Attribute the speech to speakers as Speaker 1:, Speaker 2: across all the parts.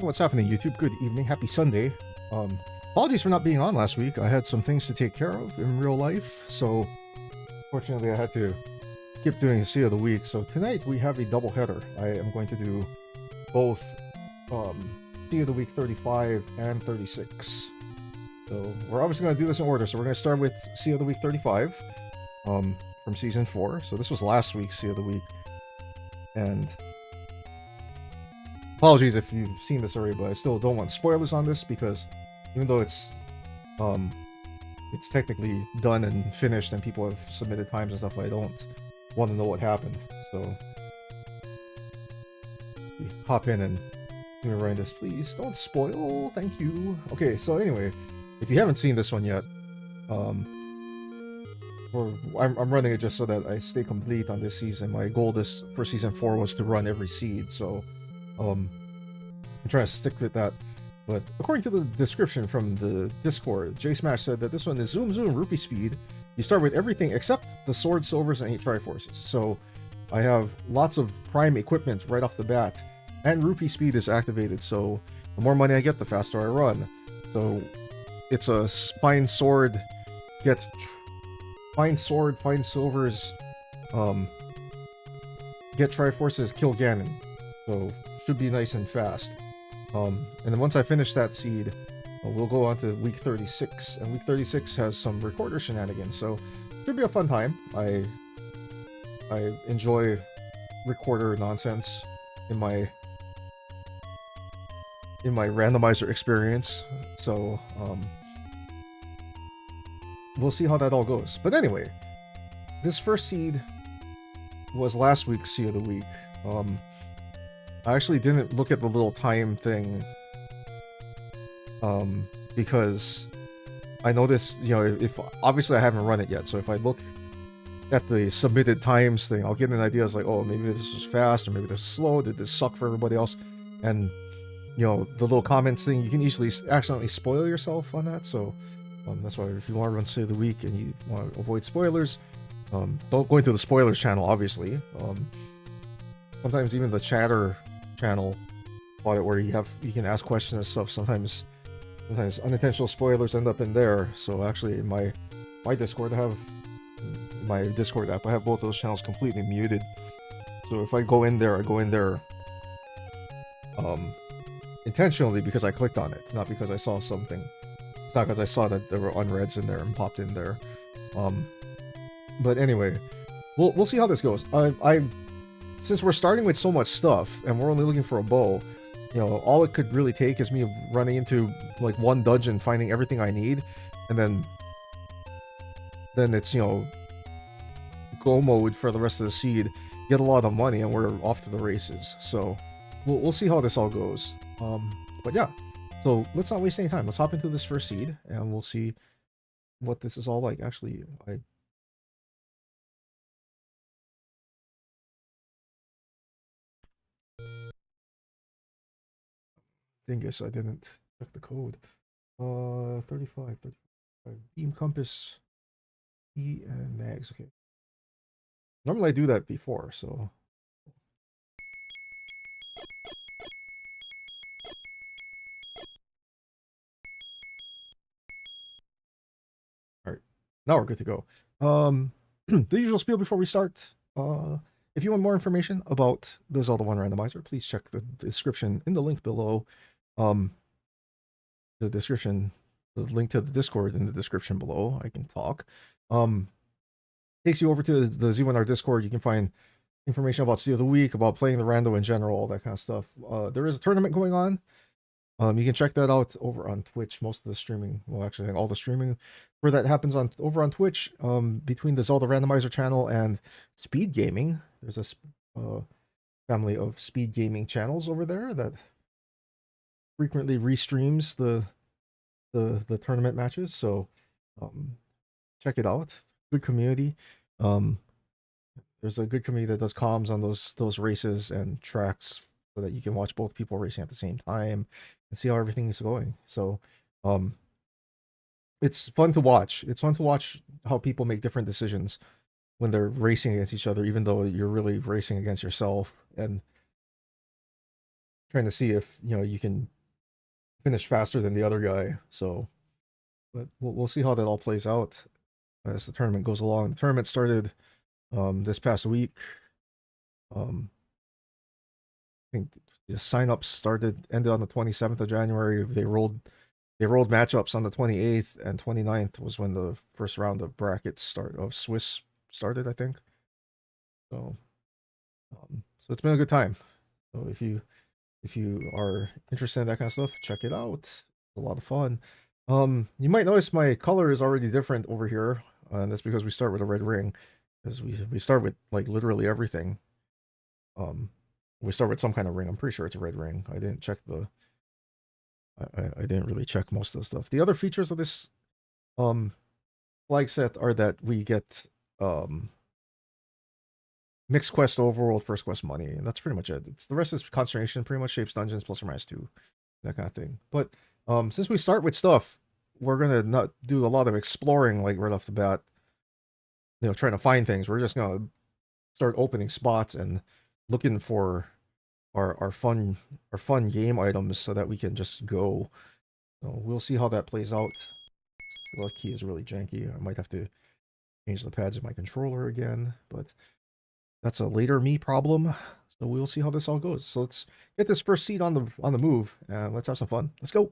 Speaker 1: What's happening, YouTube? Good evening. Happy Sunday. Apologies for not being on last week. I had some things to take care of in real life, so fortunately I had to skip doing a Sea of the Week. So tonight we have a double header. I am going to do both Sea of the Week 35 and 36. So we're obviously going to do this in order. So we're going to start with Sea of the Week 35 from Season 4. So this was last week's Sea of the Week. And apologies if you've seen this already, but I still don't want spoilers on this because even though it's technically done and finished and people have submitted times and stuff, I don't want to know what happened. So hop in and let me write this, please. Don't spoil. Thank you. Okay, so anyway, if you haven't seen this one yet, I'm running it just so that I stay complete on this season. My goal for season 4 was to run every seed, so I'm trying to stick with that. But according to the description from the Discord, J Smash said that this one is zoom Rupee speed. You start with everything except the sword, silvers, and 8 triforces. So I have lots of prime equipment right off the bat, and Rupee speed is activated. So the more money I get, the faster I run. So it's a fine sword, get fine sword, fine silvers, get triforces, kill Ganon. So should be nice and fast. And then once I finish that seed, we'll go on to week 36, and week 36 has some recorder shenanigans, so should be a fun time. I enjoy recorder nonsense in my randomizer experience, so we'll see how that all goes. But anyway, this first seed was last week's Sea of the Week. I actually didn't look at the little time thing because I noticed, you know, if obviously I haven't run it yet, so if I look at the submitted times thing, I'll get an idea. It's like, oh, maybe this was fast or maybe this is slow. Did this suck for everybody else? And you know, the little comments thing, you can easily accidentally spoil yourself on that. So that's why if you want to run Sea of the Week and you want to avoid spoilers, don't go into the spoilers channel, obviously. Sometimes even the chatter channel on it where you can ask questions and stuff, sometimes unintentional spoilers end up in there. So actually in my Discord, my Discord app, I have both those channels completely muted. So if I go in there, intentionally because I clicked on it, not because I saw something. It's not because I saw that there were unreads in there and popped in there. But anyway, we'll see how this goes. Since we're starting with so much stuff and we're only looking for a bow, you know, all it could really take is me running into like one dungeon, finding everything I need, and then it's, you know, go mode for the rest of the seed, get a lot of money, and we're off to the races. So we'll see how this all goes. But yeah, so let's not waste any time. Let's hop into this first seed and we'll see what this is all like. Actually, I guess I didn't check the code. 35 beam compass, E and mags. Okay, normally I do that before, so all right, now we're good to go. The usual spiel before we start. If you want more information about the Zelda 1 randomizer, please check the description in the link below. The link to the Discord in the description below. I can talk. Takes you over to the Z1R Discord. You can find information about Sea of the Week, about playing the rando in general, all that kind of stuff. There is a tournament going on. You can check that out over on Twitch. Most of the streaming, well, actually, all the streaming where that happens over on Twitch. Between the Zelda Randomizer channel and Speed Gaming, there's a family of Speed Gaming channels over there that frequently restreams the tournament matches. So check it out. Good community. There's a good community that does comms on those races and tracks so that you can watch both people racing at the same time and see how everything is going. So it's fun to watch. It's fun to watch how people make different decisions when they're racing against each other, even though you're really racing against yourself. And trying to see if you can finish faster than the other guy. So, but we'll see how that all plays out as the tournament goes along. The tournament started this past week. I think the sign-ups ended on the 27th of January. They rolled matchups on the 28th, and 29th was when the first round of brackets of Swiss started, I think. So it's been a good time. So if you are interested in that kind of stuff, check it out. It's a lot of fun. You might notice my color is already different over here, and that's because we start with a red ring, because we start with like literally everything. We start with some kind of ring. I'm pretty sure it's a red ring. I didn't check I didn't really check most of the stuff. The other features of this flag set are that we get mixed quest overworld, first quest money, and that's pretty much it. The rest is consternation, pretty much shapes dungeons plus or minus 2, that kind of thing. But since we start with stuff, we're gonna not do a lot of exploring like right off the bat, trying to find things. We're just gonna start opening spots and looking for our fun game items so that we can just go. So we'll see how that plays out. The key is really janky. I might have to change the pads of my controller again, but that's a later me problem. So we'll see how this all goes. So let's get this first seed on the move and let's have some fun. Let's go.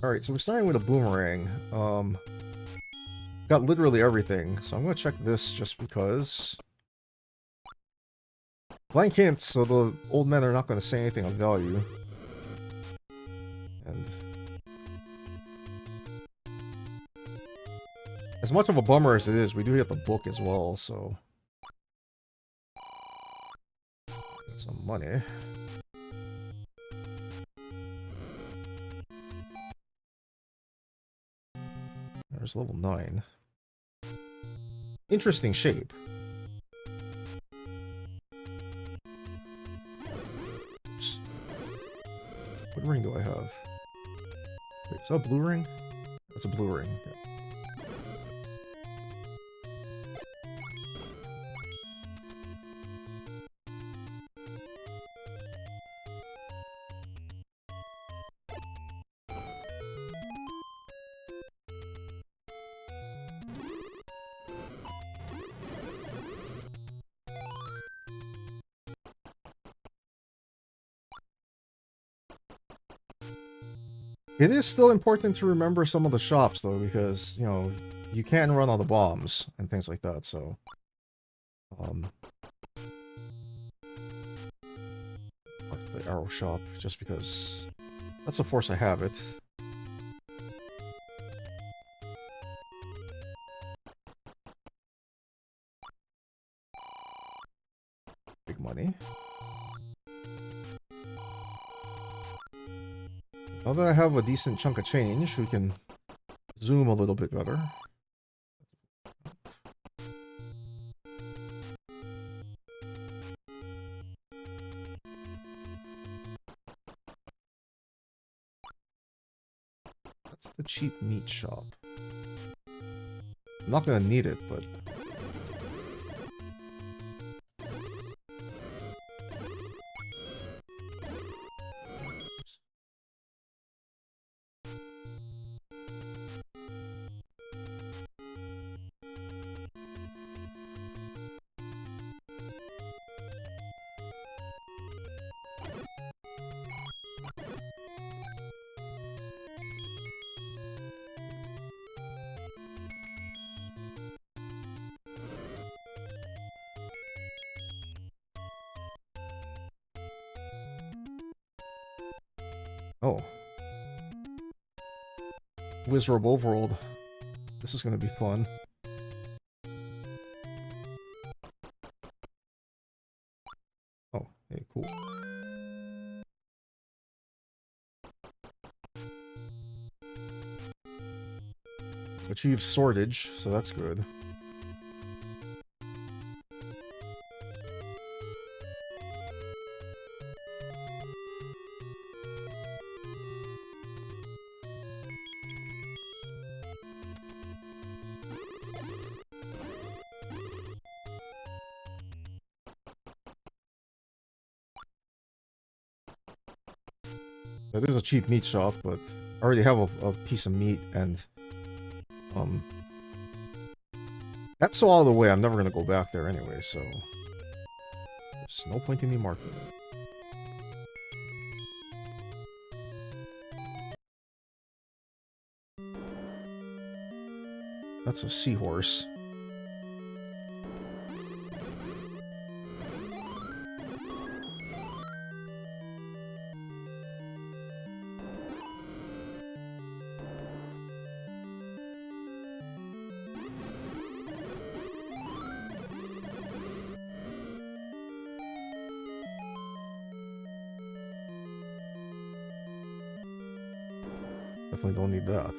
Speaker 1: All right, so we're starting with a boomerang. Got literally everything, so I'm gonna check this just because. Blank hints, so the old men are not going to say anything of value. And as much of a bummer as it is, we do get the book as well, so get some money. There's level 9. Interesting shape. What ring do I have? Wait, is that a blue ring? That's a blue ring. Okay. It is still important to remember some of the shops, though, because, you can run all the bombs and things like that, so... the arrow shop, just because that's the force I have it. Big money. Now that I have a decent chunk of change, we can zoom a little bit better. That's the cheap meat shop. I'm not gonna need it, but... Oh. Wizrobe Overworld. This is gonna be fun. Oh, hey, cool. Achieve sortage, so that's good. It is a cheap meat shop, but I already have a piece of meat, and that's so out of the way. I'm never gonna go back there anyway, so there's no point in me marking it. That's a seahorse. Definitely don't need that.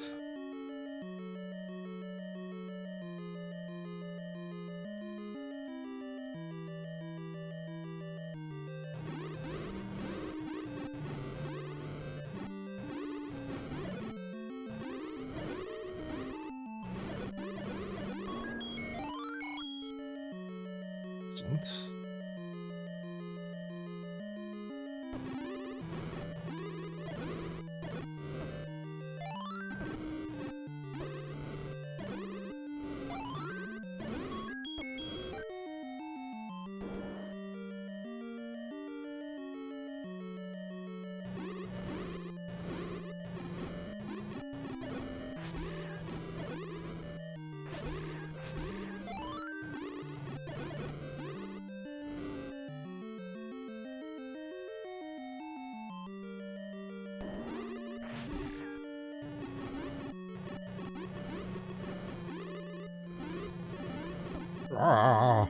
Speaker 1: Ah.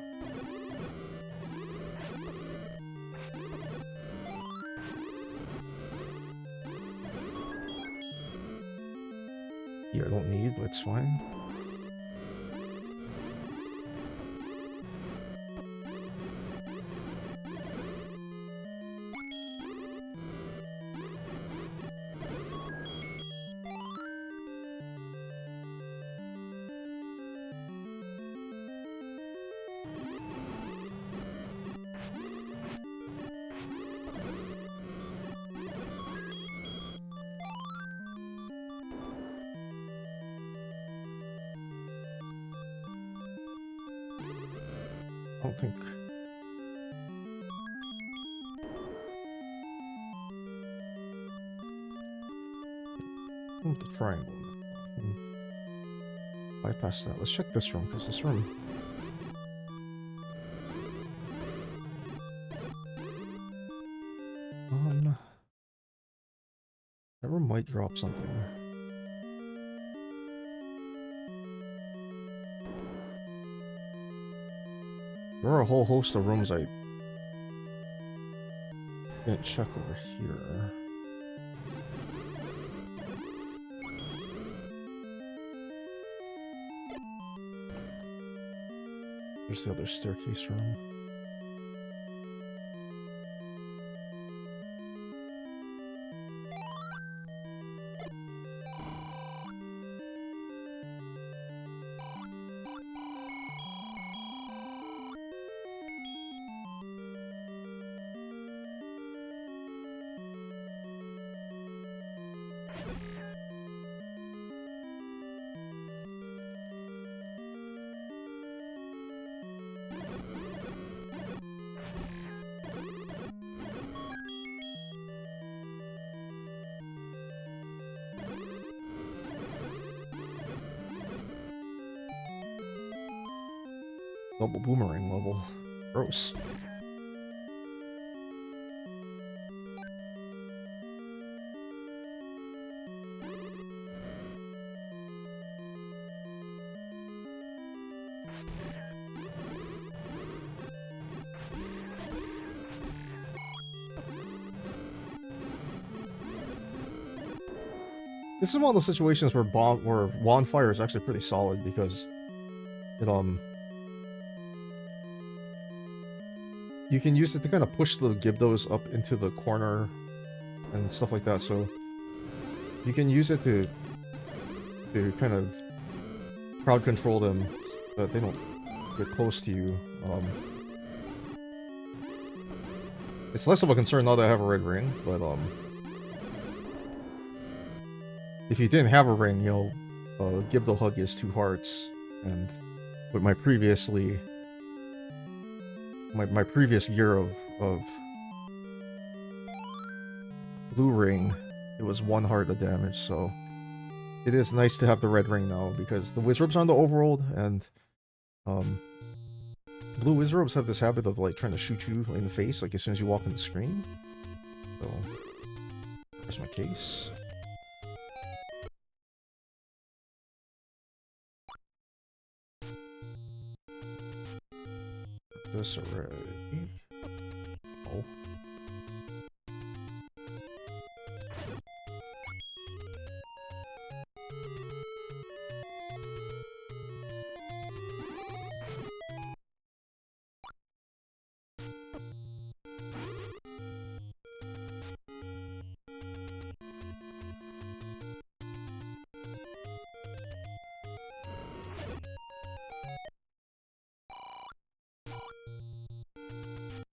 Speaker 1: Here, I don't need, but it's fine. I don't think. The triangle. Bypass that. Let's check this room, because this room. That room might drop something. There are a whole host of rooms I didn't check over here. Here's the other staircase room. Double boomerang level. Gross. This is one of those situations where wand fire is actually pretty solid because it you can use it to kind of push the Gibdos up into the corner and stuff like that, so you can use it to kind of crowd control them so that they don't get close to you. It's less of a concern now that I have a red ring, but if you didn't have a ring, you'll give the Huggies 2 hearts, and with my previously my previous gear of blue ring, it was 1 heart of damage, so it is nice to have the red ring now, because the Wizrobes are on the overworld, and blue Wizrobes have this habit of like trying to shoot you in the face like as soon as you walk on the screen. So there's my case. This already. Oh.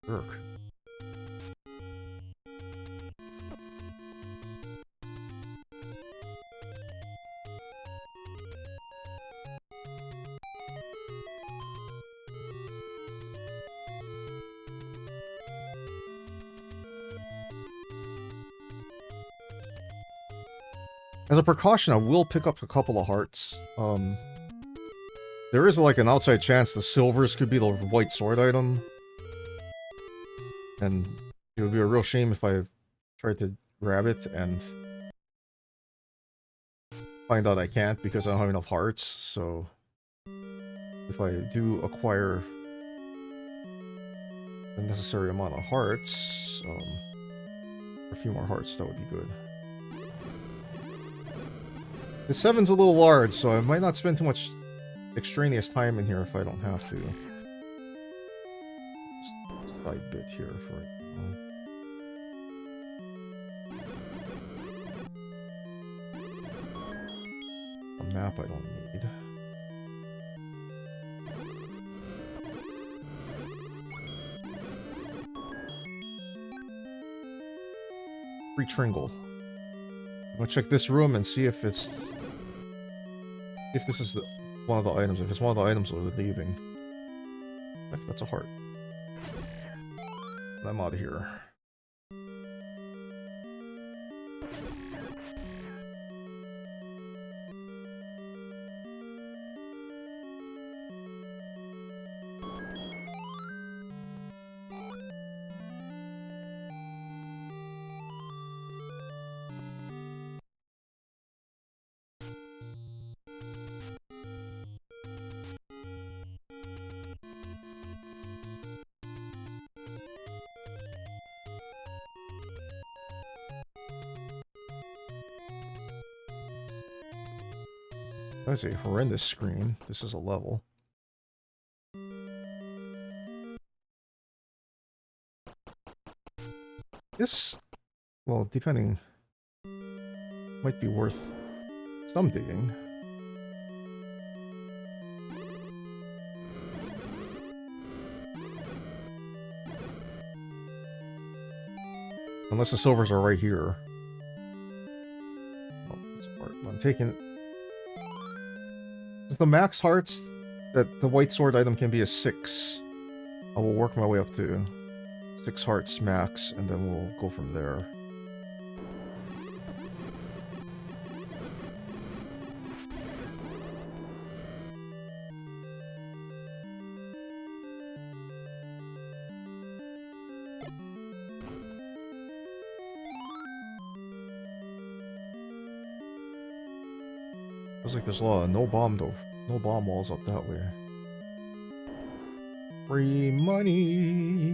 Speaker 1: Jerk. As a precaution, I will pick up a couple of hearts. There is like an outside chance the silvers could be the white sword item. And it would be a real shame if I tried to grab it and find out I can't because I don't have enough hearts. So if I do acquire the necessary amount of hearts, a few more hearts, that would be good. The 7's a little large, so I might not spend too much extraneous time in here if I don't have to. Side bit here for it. A map I don't need. Free Tringle. I'm gonna check this room and see if this is one of the items. If it's one of the items, we're leaving. That's a heart. I'm out of here. That's a horrendous screen. This is a level. This, well, depending, might be worth some digging. Unless the silvers are right here. Oh, that's part. I'm taking... The max hearts that the white sword item can be is 6. I will work my way up to 6 hearts max, and then we'll go from there. Feels like there's a lot of no bomb walls up that way. Free money.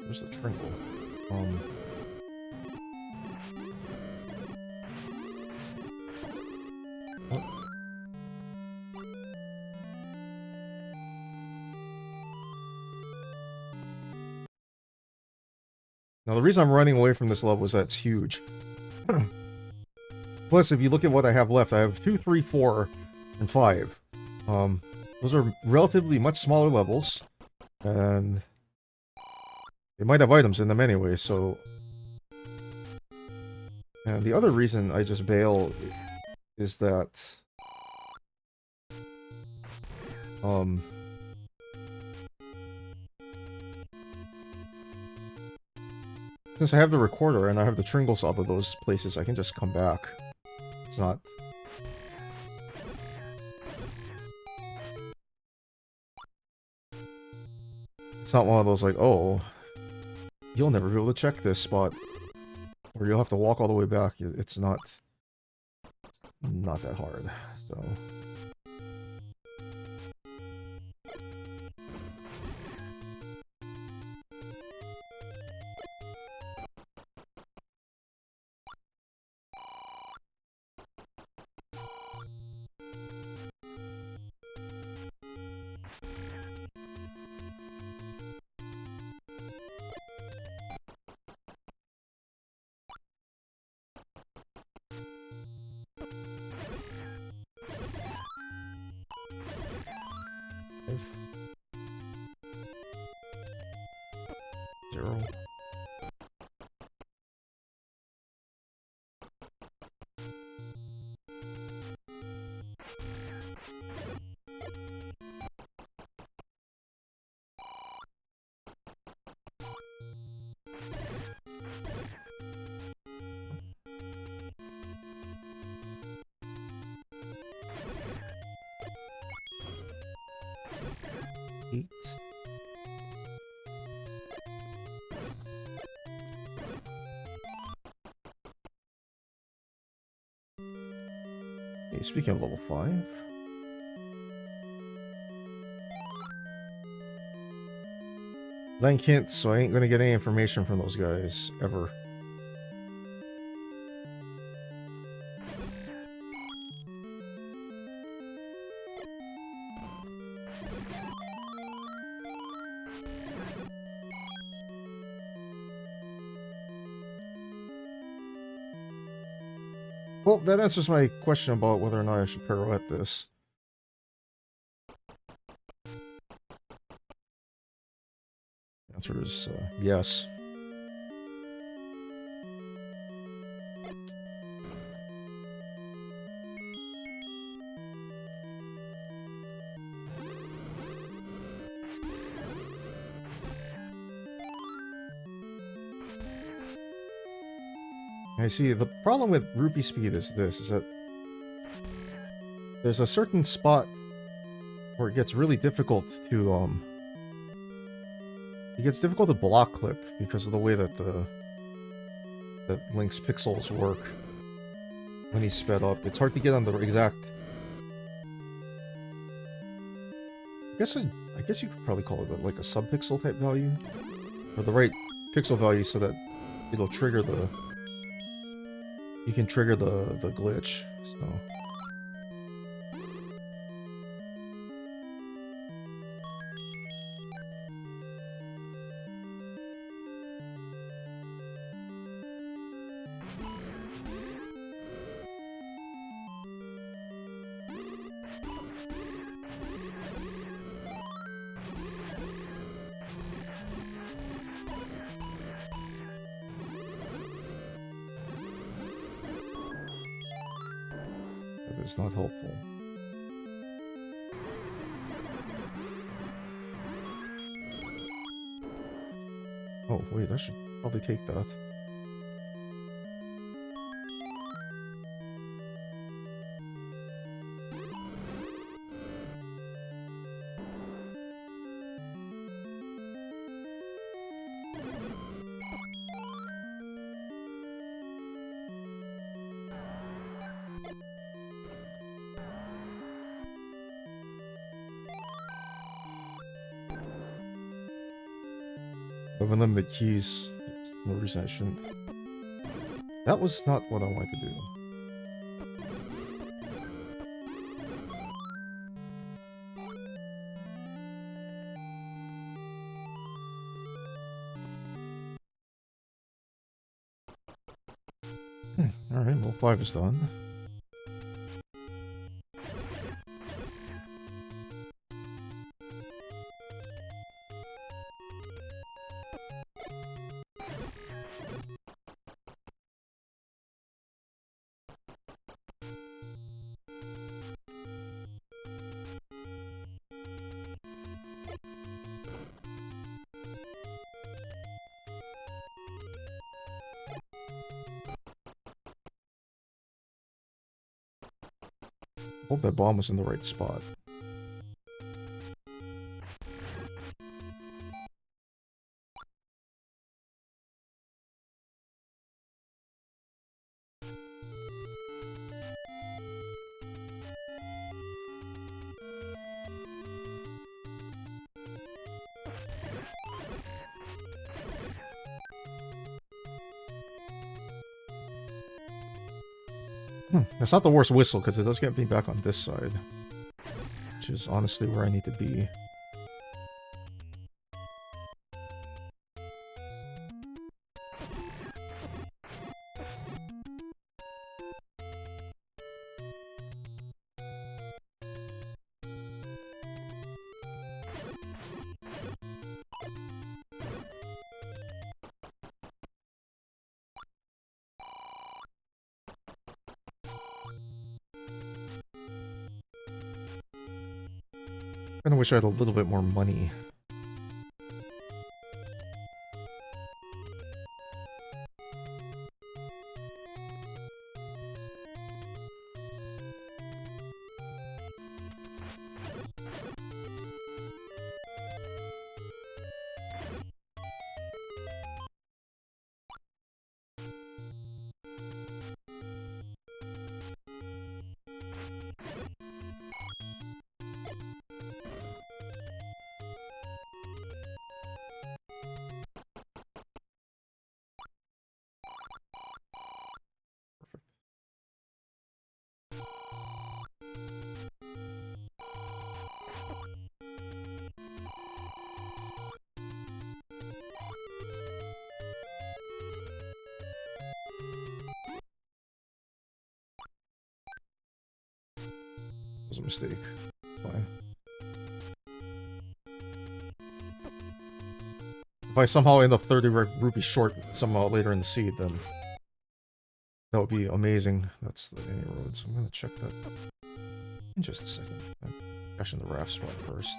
Speaker 1: There's the trinkle. Oh. Now the reason I'm running away from this level is that it's huge. Plus, if you look at what I have left, I have 2, 3, 4, and 5. Those are relatively much smaller levels, and They might have items in them anyway, so... And the other reason I just bail is that... Since I have the recorder and I have the Tringles out of those places, I can just come back. It's not... It's not one of those like, oh, you'll never be able to check this spot. Or you'll have to walk all the way back. It's not that hard, so... Zero. Eight. Hey, speaking of level 5. Blank hint, so I ain't gonna get any information from those guys, ever. Well, that answers my question about whether or not I should pirouette this. The answer is yes. I see, the problem with Rupee speed is this, is that there's a certain spot where it gets really difficult to, it gets difficult to block clip because of the way that that Link's pixels work when he's sped up. It's hard to get on the exact... I guess you could probably call it like a sub-pixel type value, or the right pixel value so that it'll trigger the... You can trigger the glitch, so... It's not helpful. Oh, wait, I should probably take that. Of unlimited keys, no reason I shouldn't. That was not what I wanted to do. Alright, level 5 is done. Hope that bomb was in the right spot. That's not the worst whistle, because it does get me back on this side. Which is honestly where I need to be. I kinda wish I had a little bit more money. It was a mistake. Fine. If I somehow end up 30 rupees short somehow later in the seed, then that would be amazing. That's the any road, so I'm gonna check that in just a second. I'm crashing the raft spot first.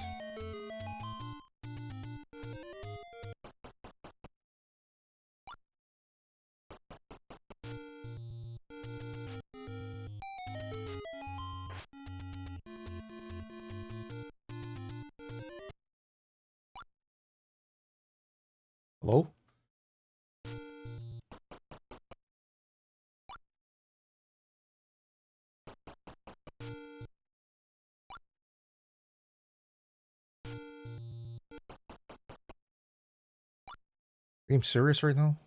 Speaker 1: Hello? Are you serious right now?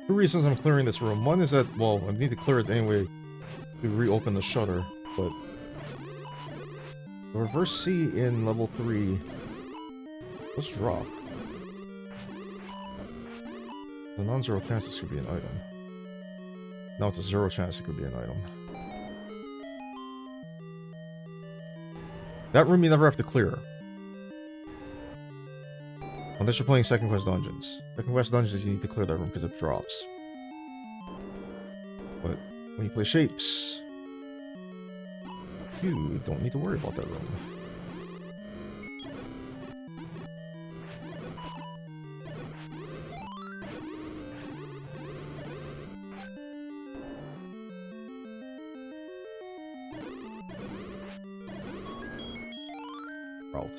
Speaker 1: Two reasons I'm clearing this room. One is that, well, I need to clear it anyway to reopen the shutter, but the reverse C in level 3, let's drop. The non-zero chance this could be an item. Now it's a 0 chance it could be an item. That room you never have to clear. Unless you're playing Second Quest Dungeons. Second Quest Dungeons, you need to clear that room because it drops. But when you play Shapes, you don't need to worry about that room. Route.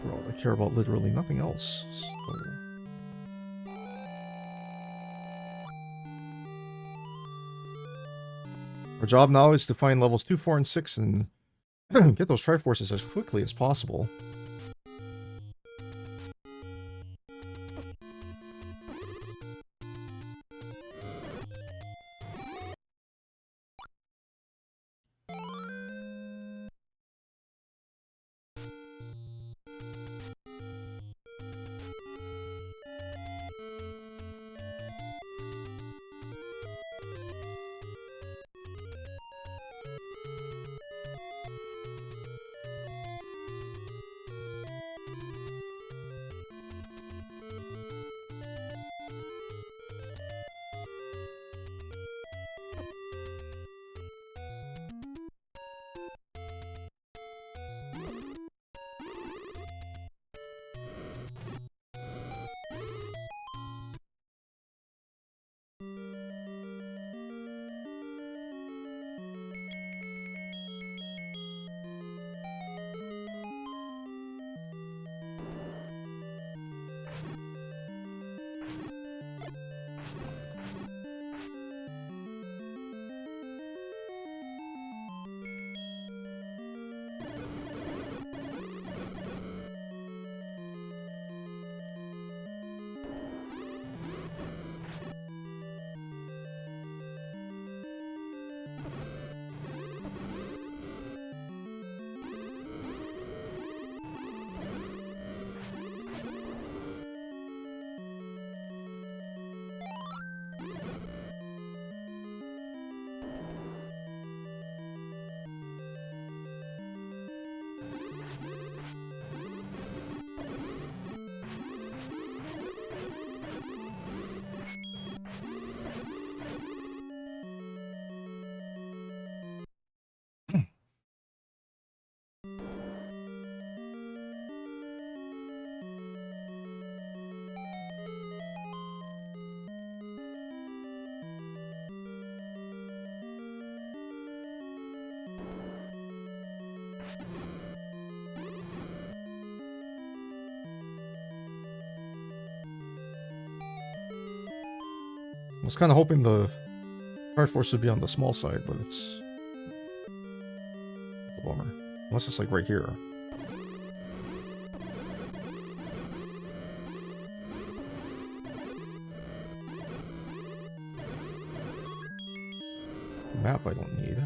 Speaker 1: Route. I care about literally nothing else. So... Our job now is to find levels 2, 4, and 6 and get those triforces as quickly as possible. I was kind of hoping the triforce would be on the small side, but it's a bummer. Unless it's like right here. The map I don't need.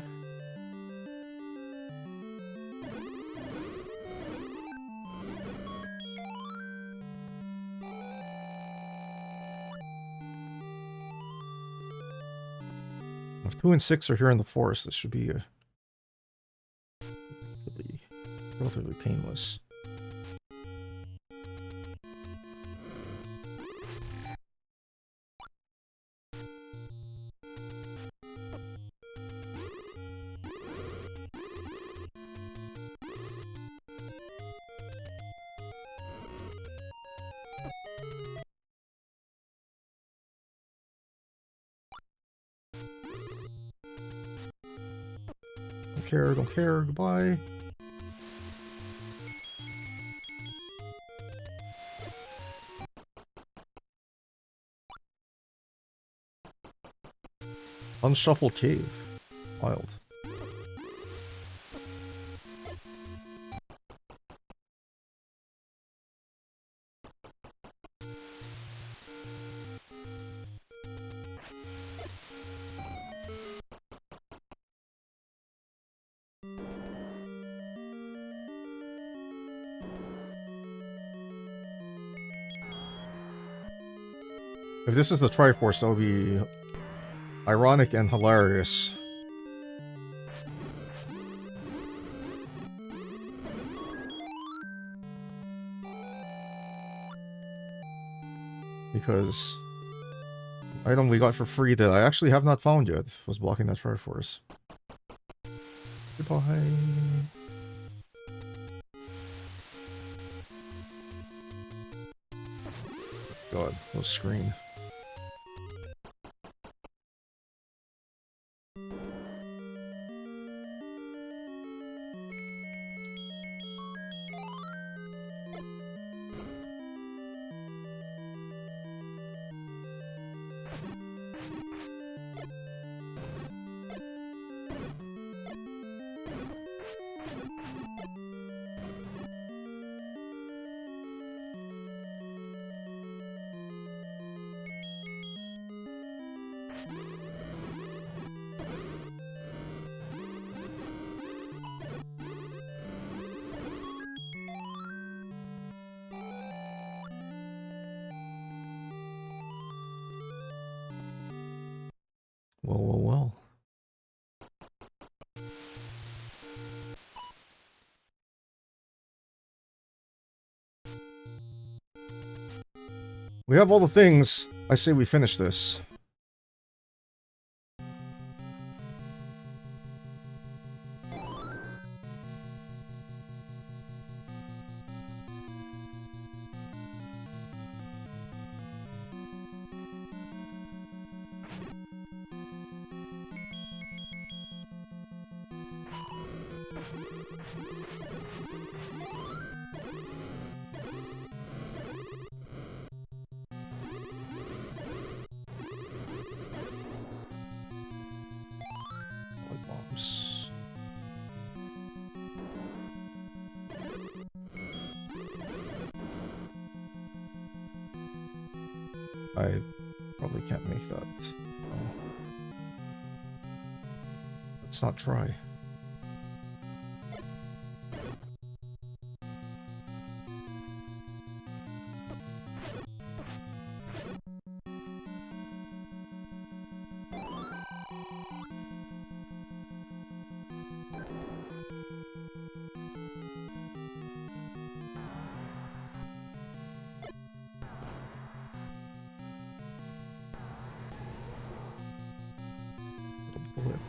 Speaker 1: If 2 and 6 are here in the forest, this should be relatively painless. Don't care, goodbye. Unshuffled cave. Wild. If this is the Triforce, that would be ironic and hilarious. Because the item we got for free that I actually have not found yet was blocking that Triforce. Goodbye. God, no screen. Well, well, well. We have all the things. I say we finish this. Bombs. I probably can't make that. Oh. Let's not try. Bullet.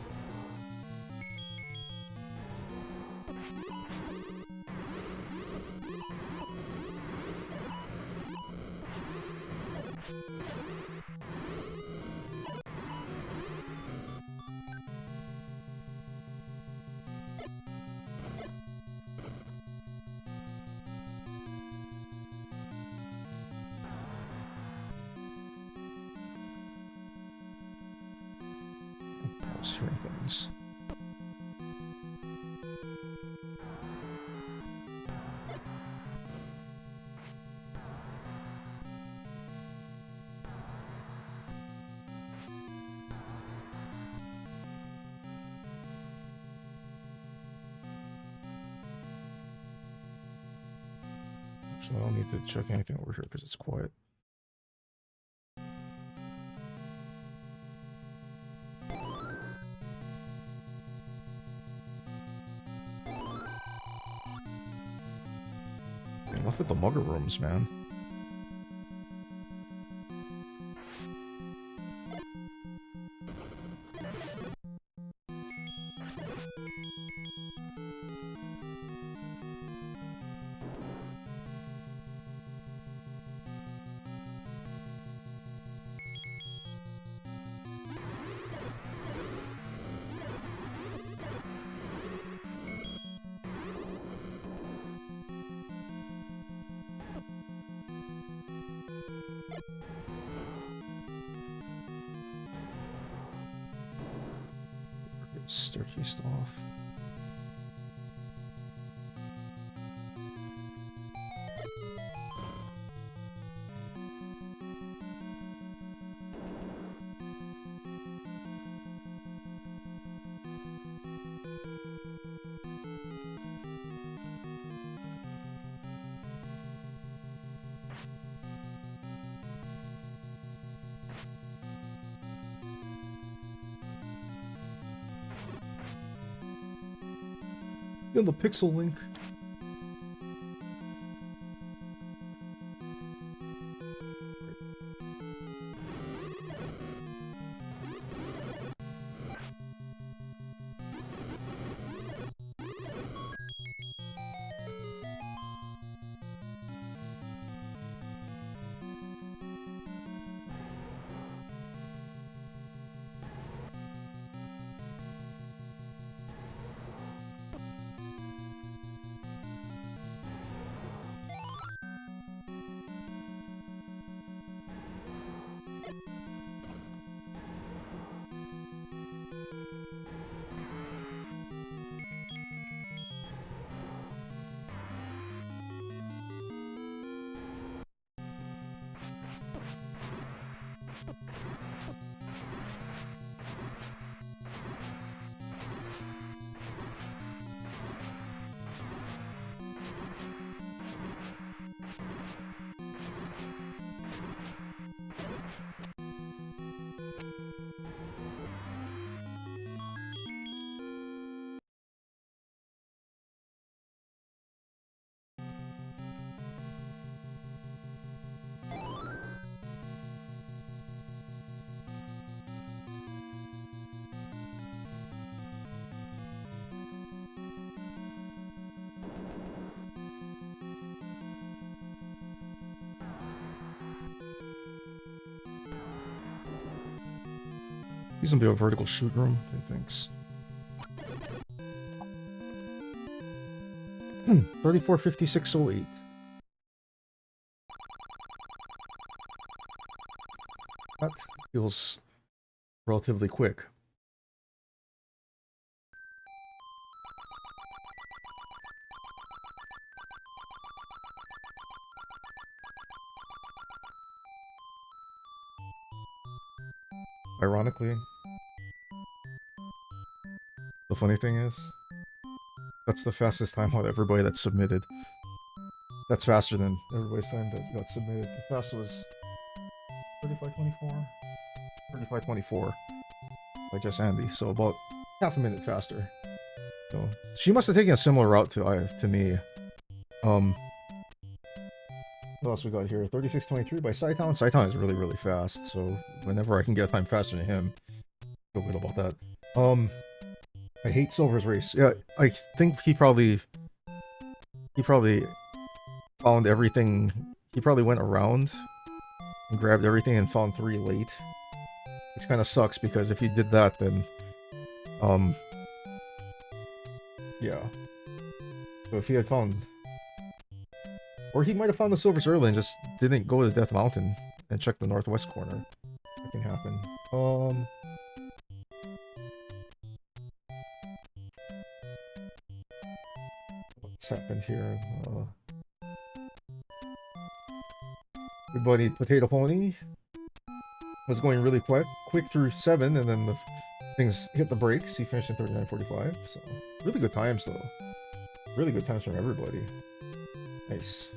Speaker 1: Hearing things. Actually, I don't need to check anything over here because it's quiet. Enough with the mugger rooms, man. Staircase off. In the pixel link. He's gonna be a vertical shoot room, he thinks. 345608. That feels relatively quick. Ironically, the funny thing is, that's the fastest time out of everybody that submitted. That's faster than everybody's time that got submitted. The fastest was 3524. 3524 by just Andy, so about half a minute faster. So she must have taken a similar route to me. What else we got here? 3623 by Saitown. Saitown is really fast, so whenever I can get time faster than him, feel good about that. I hate Silver's race. Yeah, I think he probably found everything. He probably went around and grabbed everything and found 3 late, which kind of sucks because if he did that, then yeah. So if he had found, or he might have found the silvers early and just didn't go to Death Mountain and check the northwest corner. That can happen. What's happened here? Good buddy Potato Pony was going really quick through 7, and then the things hit the brakes. He finished in 39:45. So really good times though. Really good times from everybody. Nice.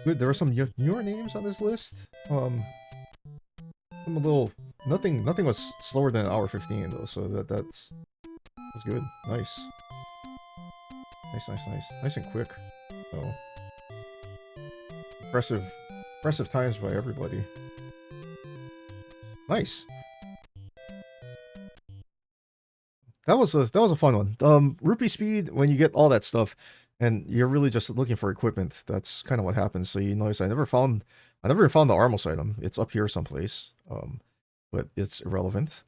Speaker 1: Good. There are some newer names on this list. I'm a little. Nothing was slower than an hour 15 though, so that's good. Nice. Nice and quick. So impressive times by everybody. Nice. That was a fun one. Rupee speed, when you get all that stuff and you're really just looking for equipment, that's kind of what happens. So you notice I never found the Armos item. It's up here someplace. But it's irrelevant.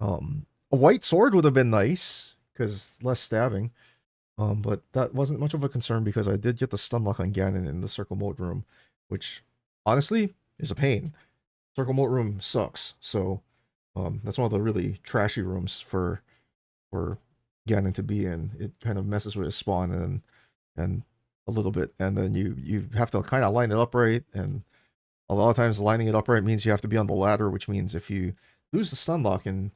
Speaker 1: A white sword would have been nice because less stabbing. But that wasn't much of a concern because I did get the stun lock on Ganon in the circle mode room, which honestly is a pain. Circle mode room sucks. So that's one of the really trashy rooms for Ganon to be in. It kind of messes with his spawn and a little bit, and then you have to kind of line it up right, and a lot of times lining it up right means you have to be on the ladder, which means if you lose the stun lock and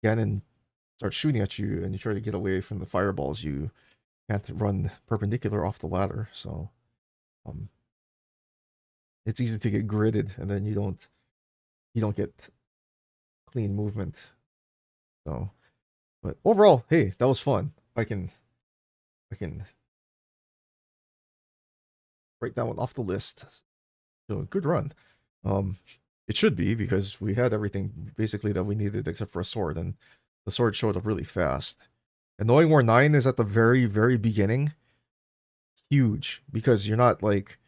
Speaker 1: Ganon starts shooting at you and you try to get away from the fireballs, you have to run perpendicular off the ladder. So it's easy to get gridded, and then you don't get clean movement. So, but overall, hey, that was fun. I can write that one off the list. So good run. It should be because we had everything basically that we needed except for a sword, and the sword showed up really fast. And knowing where 9 is at the very beginning, huge, because you're not like,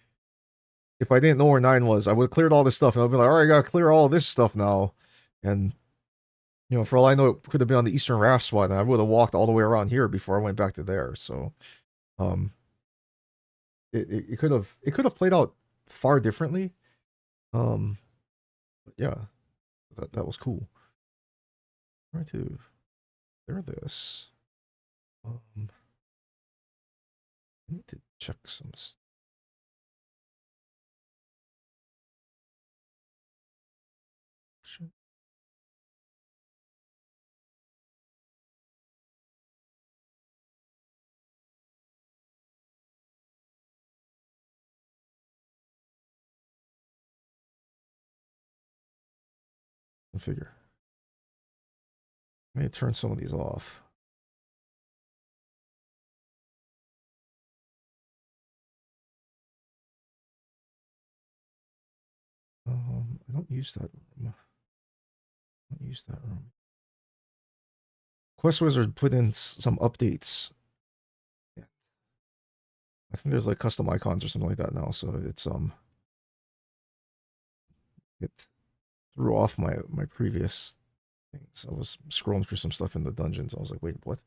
Speaker 1: if I didn't know where 9 was, I would have cleared all this stuff and I'd be like, all right, I gotta clear all this stuff now. And for all I know, it could have been on the Eastern Raft spot, and I would have walked all the way around here before I went back to there. So it could have played out far differently. But yeah, that was cool. Try to clear this. I need to check some stuff. Figure. May turn some of these off. I don't use that room. I don't use that room. Quest Wizard put in some updates. Yeah. I think there's like custom icons or something like that now, so it's it threw off my previous things. I was scrolling through some stuff in the dungeons. I was like, wait, what?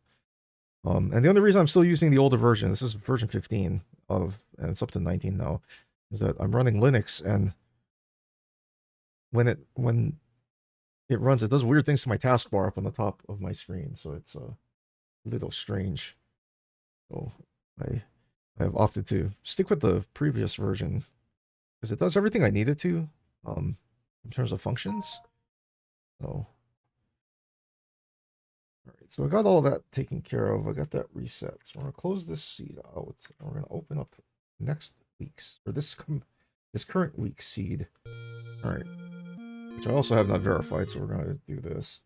Speaker 1: And the only reason I'm still using the older version, this is version 15 of, and it's up to 19 now, is that I'm running Linux, and when it runs, it does weird things to my taskbar up on the top of my screen, so it's a little strange. So I have opted to stick with the previous version because it does everything I need it to, in terms of functions. So. Alright, so I got all that taken care of. I got that reset. So we're going to close this seed out. And we're going to open up next week's, or this current week's seed. Alright. Which I also have not verified, so we're going to do this.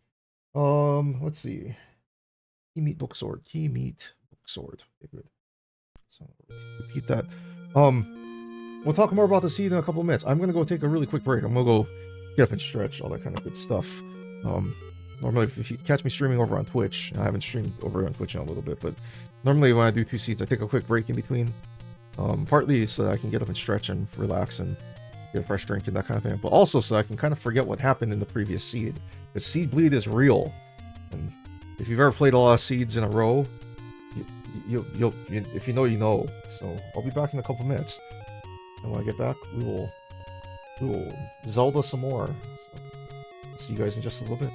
Speaker 1: Let's see. Key meat book sword. Key meat book sword. Okay, good. So let's repeat that. We'll talk more about the seed in a couple of minutes. I'm going to go take a really quick break. I'm going to go get up and stretch, all that kind of good stuff. Normally, if you catch me streaming over on Twitch, I haven't streamed over on Twitch in a little bit, but normally when I do 2 seeds, I take a quick break in between. Partly so that I can get up and stretch and relax and get a fresh drink and that kind of thing, but also so I can kind of forget what happened in the previous seed. Because seed bleed is real, and if you've ever played a lot of seeds in a row, you'll if you know, you know. So I'll be back in a couple minutes, and when I get back, we will Zelda some more. So I'll see you guys in just a little bit.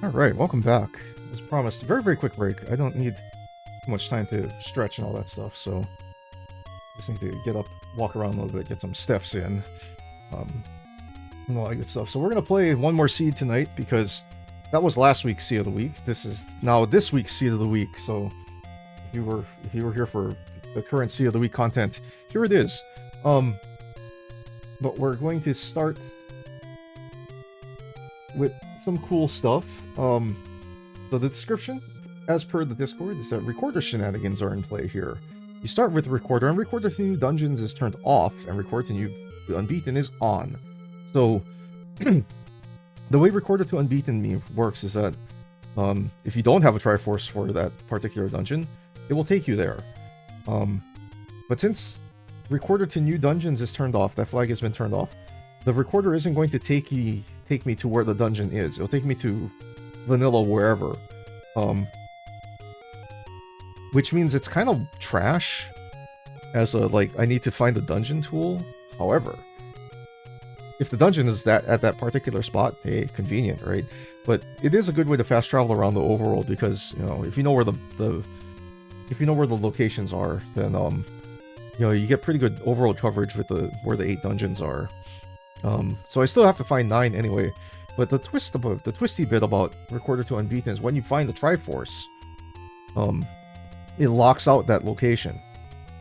Speaker 1: Alright, welcome back. As promised, very, very quick break. I don't need too much time to stretch and all that stuff, so just need to get up, walk around a little bit, get some steps in, and all that good stuff. So we're going to play one more seed tonight, because that was last week's seed of the week. This is now this week's seed of the week, so if you were here for the current seed of the week content, here it is. But we're going to start with some cool stuff. So the description, as per the Discord, is that recorder shenanigans are in play here. You start with recorder, and recorder to new dungeons is turned off, and record to new unbeaten is on. So the way recorder to unbeaten works is that if you don't have a triforce for that particular dungeon, it will take you there. But since recorder to new dungeons is turned off, that flag has been turned off, the recorder isn't going to take me to where the dungeon is. It'll take me to vanilla wherever. Which means it's kind of trash as a, like, I need to find the dungeon tool. However, if the dungeon is at that particular spot, hey, convenient, right? But it is a good way to fast travel around the overworld, because, you know, if you know where the locations are, then you know, you get pretty good overworld coverage with where the 8 dungeons are. So I still have to find 9 anyway. But the twisty bit about recorder to unbeaten is when you find the triforce, it locks out that location.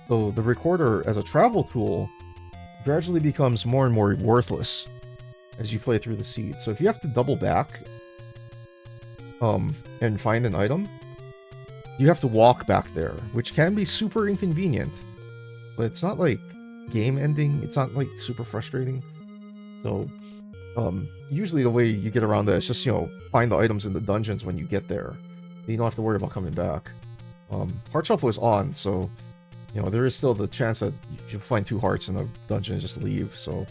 Speaker 1: So the recorder as a travel tool gradually becomes more and more worthless as you play through the seed. So if you have to double back, and find an item, you have to walk back there, which can be super inconvenient, but it's not like game ending. It's not like super frustrating. So, usually the way you get around that is just, find the items in the dungeons when you get there. You don't have to worry about coming back. Heart Shuffle is on, so, there is still the chance that you'll find 2 hearts in a dungeon and just leave. So,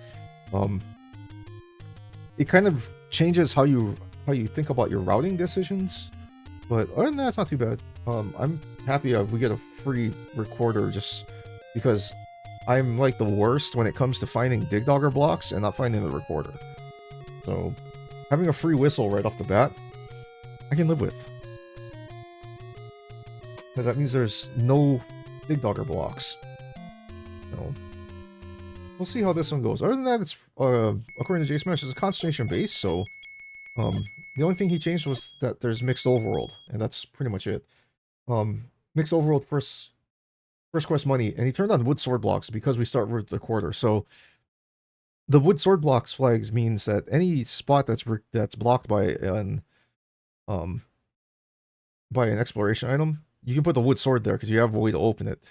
Speaker 1: it kind of changes how you think about your routing decisions. But other than that, it's not too bad. I'm happy we get a free recorder just because I'm like the worst when it comes to finding Dig Dogger blocks and not finding the recorder. So having a free whistle right off the bat, I can live with. Because that means there's no Dig Dogger blocks. We'll see how this one goes. Other than that, it's according to JSmash, it's a concentration base, so the only thing he changed was that there's mixed overworld, and that's pretty much it. Mixed overworld first quest money, and he turned on wood sword blocks because we start with the quarter. So the wood sword blocks flags means that any spot that's blocked by an exploration item, you can put the wood sword there because you have a way to open it.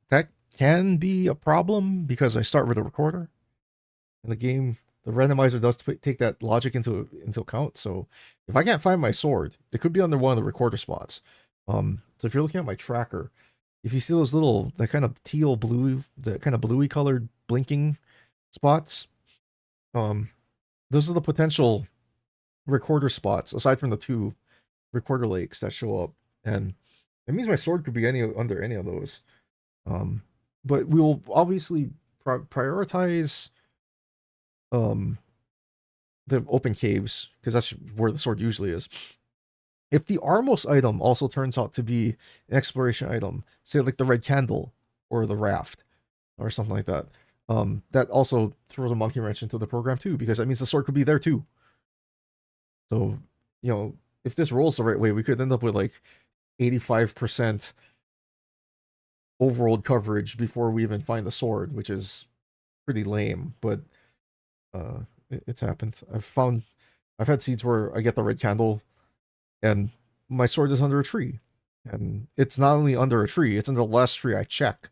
Speaker 1: That can be a problem because I start with a recorder. In the game, the randomizer does take that logic into account. So if I can't find my sword, it could be under one of the recorder spots. So if you're looking at my tracker, if you see those little, that kind of teal blue, the kind of bluey colored blinking spots, those are the potential recorder spots aside from the 2 recorder lakes that show up, and it means my sword could be under any of those. But we will obviously prioritize the open caves because that's where the sword usually is. If the Armos item also turns out to be an exploration item, say like the red candle or the raft or something like that, that also throws a monkey wrench into the program too, because that means the sword could be there too. So, if this rolls the right way, we could end up with like 85% overworld coverage before we even find the sword, which is pretty lame, but it's happened. I've had seeds where I get the red candle and my sword is under a tree. And it's not only under a tree, it's under the last tree I check,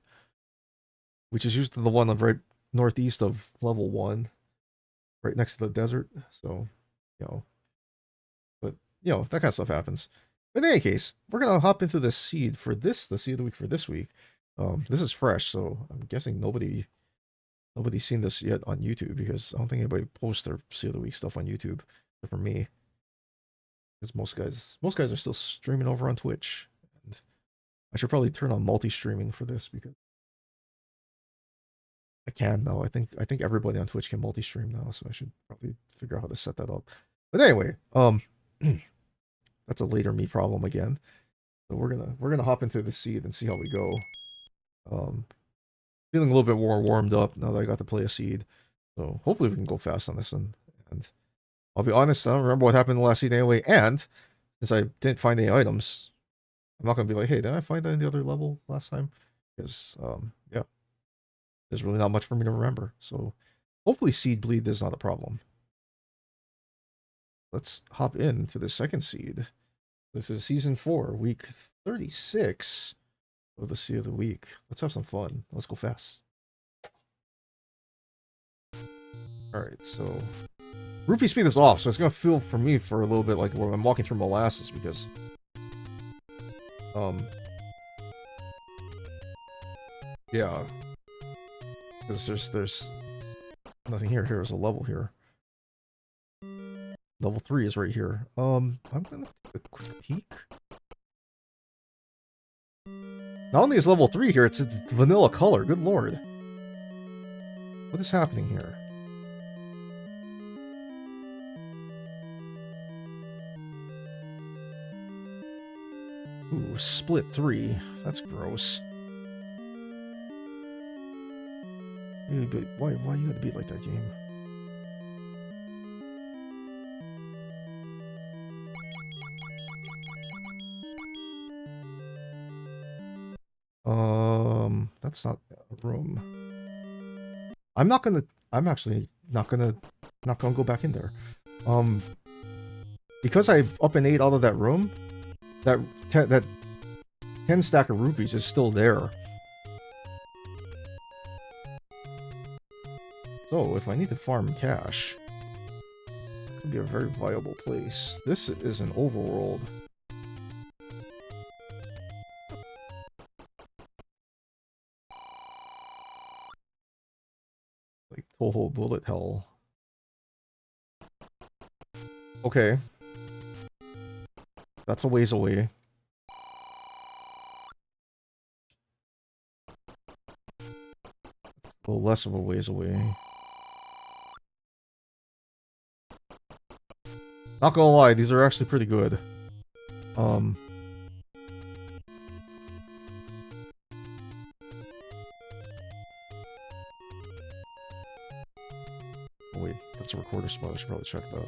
Speaker 1: which is usually the one right northeast of level 1, right next to the desert. So, but, that kind of stuff happens. But in any case, we're going to hop into the seed the seed of the week for this week. This is fresh, so I'm guessing nobody's seen this yet on YouTube because I don't think anybody posts their seed of the week stuff on YouTube except for me. Because most guys are still streaming over on Twitch. And I should probably turn on multi-streaming for this because I can now. I think everybody on Twitch can multi-stream now, so I should probably figure out how to set that up. But anyway, that's a later me problem again. So we're gonna hop into the seed and see how we go. Feeling a little bit more warmed up now that I got to play a seed. So hopefully we can go fast on this one. And I'll be honest, I don't remember what happened in the last seed anyway. And since I didn't find any items, I'm not gonna be like, hey, did I find that in the other level last time? Because yeah, there's really not much for me to remember. So hopefully seed bleed is not a problem. Let's hop into the second seed. This is season 4, week 36 of the seed of the week. Let's have some fun. Let's go fast. Alright, so Rupee speed is off, so it's gonna feel for me for a little bit like when I'm walking through molasses because yeah. Because there's nothing here. Here's a level here. Level 3 is right here. I'm gonna take a quick peek. Not only is level 3 here, it's vanilla color. Good lord. What is happening here? Ooh, split 3. That's gross. But why you had to be like that, game? That's not a room. I'm actually not gonna go back in there. because I up and ate out of that room, that 10 stack of rupees is still there. So if I need to farm cash, it could be a very viable place. This is an overworld. Like Toho Bullet Hell. Okay. That's a ways away. A little less of a ways away. Not gonna lie, these are actually pretty good. Oh wait, that's a recorder spot. I should probably check that.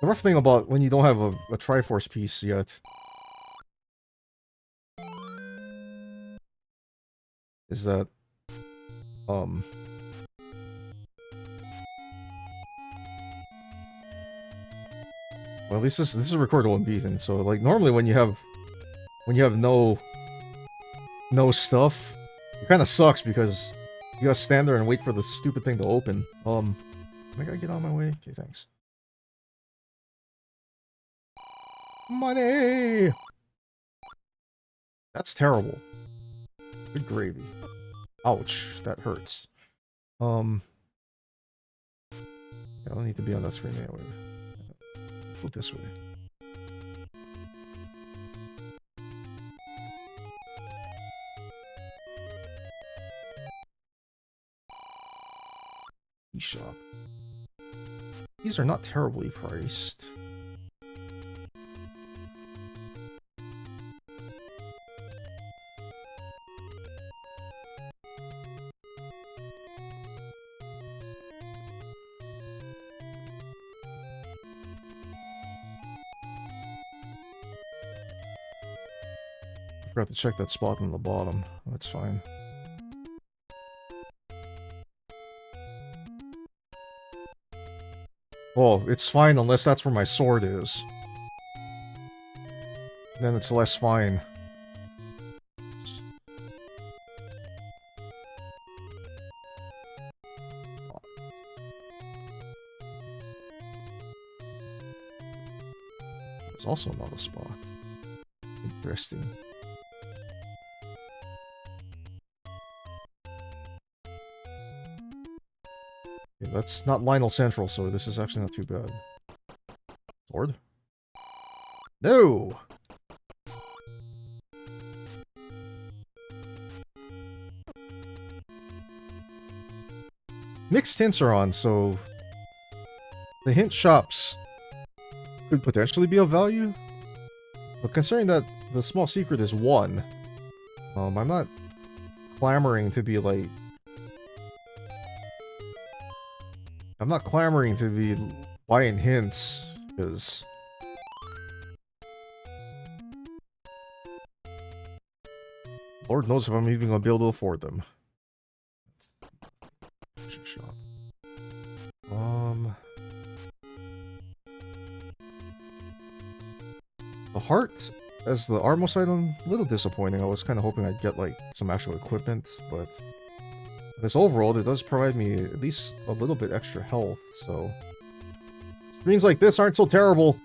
Speaker 1: The rough thing about when you don't have a Triforce piece yet is that, well, at least this is recordable unbeaten. So like normally when you have no stuff, it kind of sucks because you gotta stand there and wait for the stupid thing to open. I gotta get out of my way. Okay, thanks. Money! That's terrible. Good gravy. Ouch, that hurts. I don't need to be on that screen anyway. Go this way. eShop. These are not terribly priced. I forgot to check that spot on the bottom. That's fine. Well, it's fine unless that's where my sword is. Then it's less fine. There's also another spot. Interesting. Okay, that's not Lionel Central, so this is actually not too bad. Sword? No! Mixed hints are on, so the hint shops could potentially be of value. But considering that the small secret is 1, I'm not clamoring to be like... I'm not clamoring to be buying hints, because... Lord knows if I'm even going to be able to afford them. Shop. The heart as the armos item, a little disappointing. I was kind of hoping I'd get like some actual equipment, but this overworld, it does provide me at least a little bit extra health, so screens like this aren't so terrible.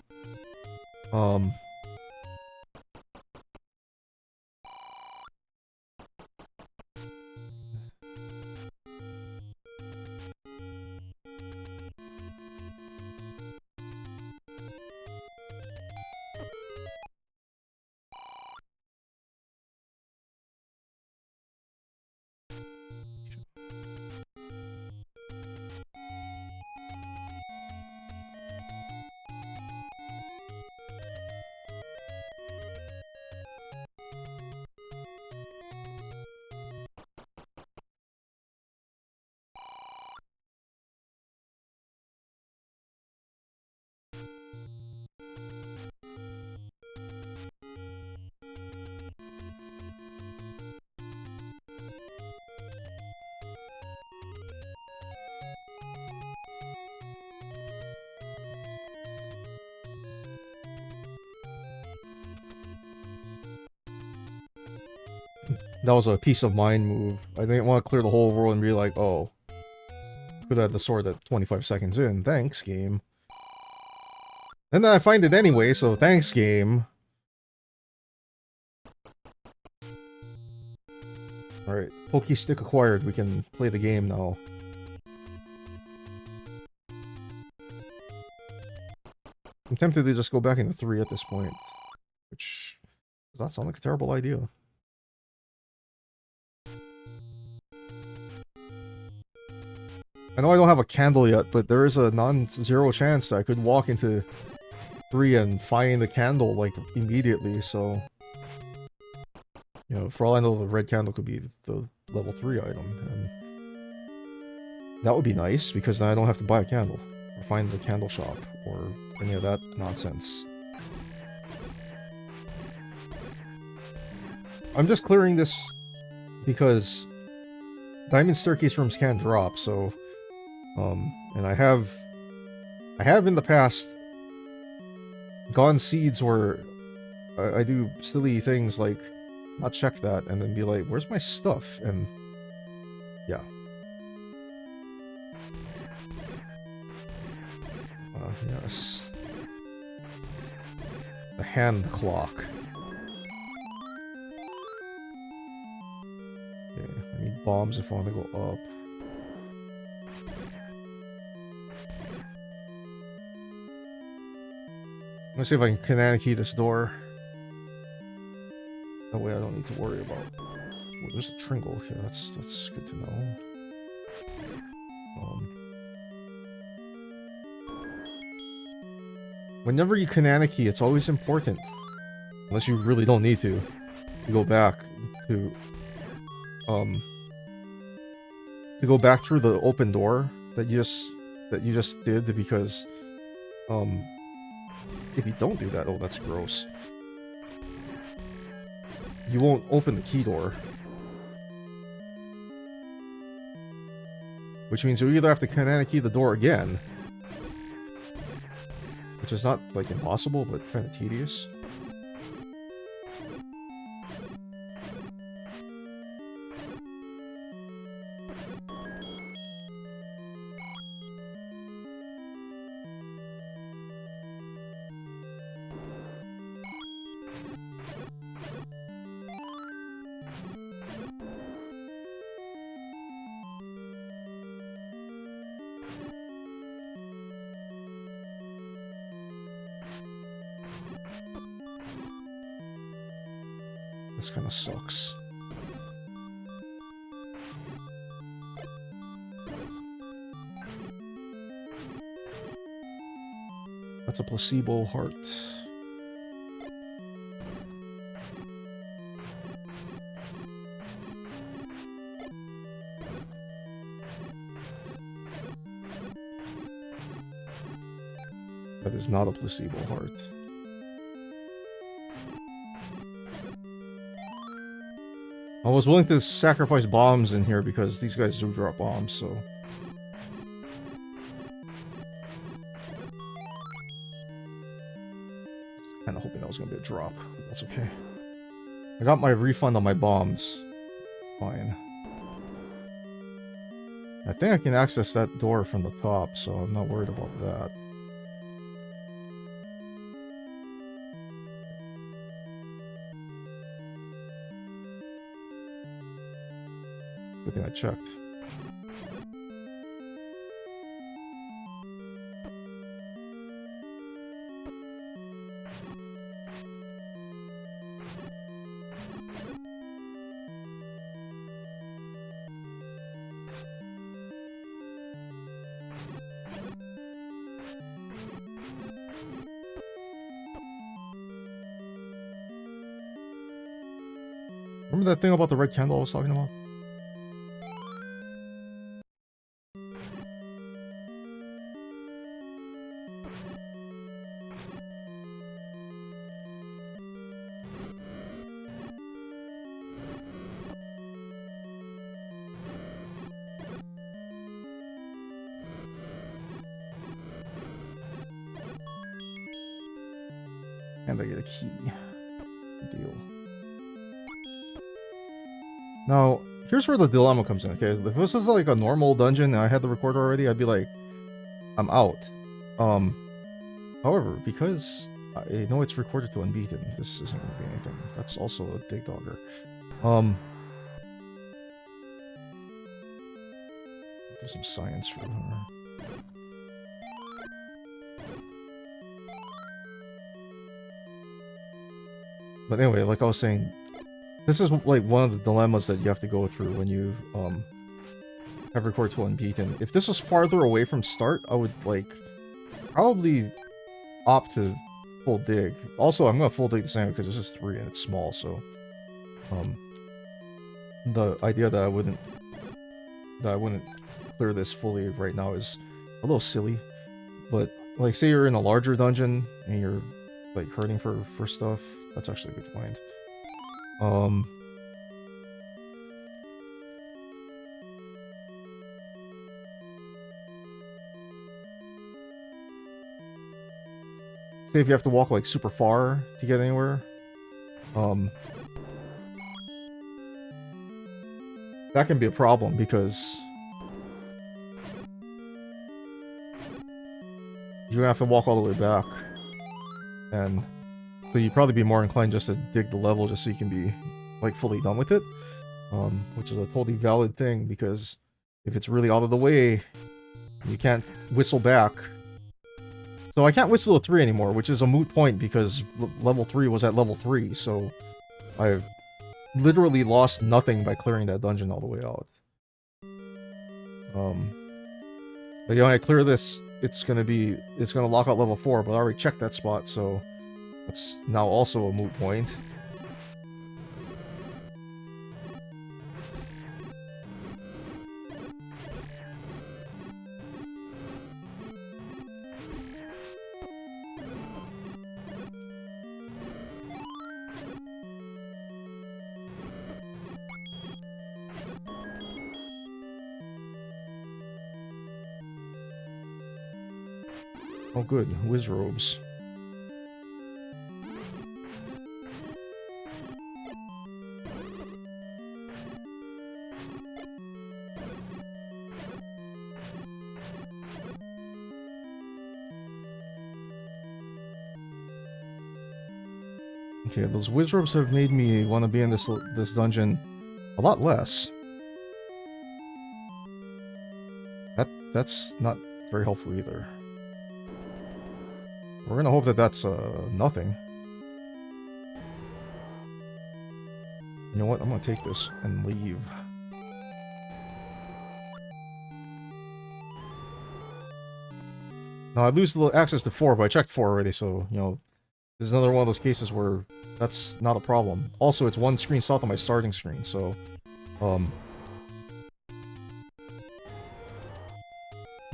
Speaker 1: That was a peace of mind move. I didn't want to clear the whole world and be like, oh, could have had the sword at 25 seconds in. Thanks, game. And then I find it anyway, so thanks, game. Alright, Poke Stick acquired. We can play the game now. I'm tempted to just go back into 3 at this point. Which does not sound like a terrible idea. I know I don't have a candle yet, but there is a non-zero chance that I could walk into 3 and find the candle, like, immediately, so... You know, for all I know, the red candle could be the level 3 item, and... That would be nice, because then I don't have to buy a candle, or find the candle shop, or any of that nonsense. I'm just clearing this because diamond staircase rooms can drop, so... and I have in the past gone seeds where I do silly things like not check that and then be like, where's my stuff? And yeah. Yes. The hand clock. Okay, I need bombs if I want to go up. Let's see if I can kinetic key this door. That way I don't need to worry about... Oh, there's a Tringle. Yeah, that's good to know. Whenever you kinetic key, it's always important. Unless you really don't need to go back to... to go back through the open door that you just did, because... if you don't do that, oh, that's gross. You won't open the key door. Which means you either have to kinetic key the door again, which is not, like, impossible, but kind of tedious. This kind of sucks. That's a placebo heart. That is not a placebo heart. I was willing to sacrifice bombs in here because these guys do drop bombs, so... Kinda hoping that was gonna be a drop, but that's okay. I got my refund on my bombs. Fine. I think I can access that door from the top, so I'm not worried about that. Good thing I checked. Remember that thing about the red candle I was talking about? And I get a key. Deal. Now, here's where the dilemma comes in, okay? If this was like a normal dungeon and I had the recorder already, I'd be like, I'm out. However, because I know it's recorded to unbeaten, this isn't going to be anything. That's also a dig dogger. Do some science for her. But anyway, like I was saying, this is like one of the dilemmas that you have to go through when you have record to unbeaten. If this was farther away from start, I would like probably opt to full dig. Also, I'm gonna full dig the same because this is 3 and it's small, so the idea that I wouldn't clear this fully right now is a little silly. But like, say you're in a larger dungeon and you're like hurting for stuff, that's actually a good find. Say if you have to walk like super far to get anywhere, that can be a problem because you're gonna have to walk all the way back, and so you'd probably be more inclined just to dig the level just so you can be like fully done with it, which is a totally valid thing because if it's really out of the way, you can't whistle back. So I can't whistle a 3 anymore, which is a moot point because level 3 was at level 3, so I've literally lost nothing by clearing that dungeon all the way out. But yeah, when I clear this, it's gonna lock out level 4, but I already checked that spot, so that's now also a moot point. Oh good, whiz robes. Okay, those whiz robes have made me want to be in this dungeon a lot less. That's not very helpful either. We're gonna hope that that's nothing. You know what? I'm gonna take this and leave. Now I lose the access to 4, but I checked 4 already, so you know, this is another one of those cases where that's not a problem. Also, it's one screen south of my starting screen, so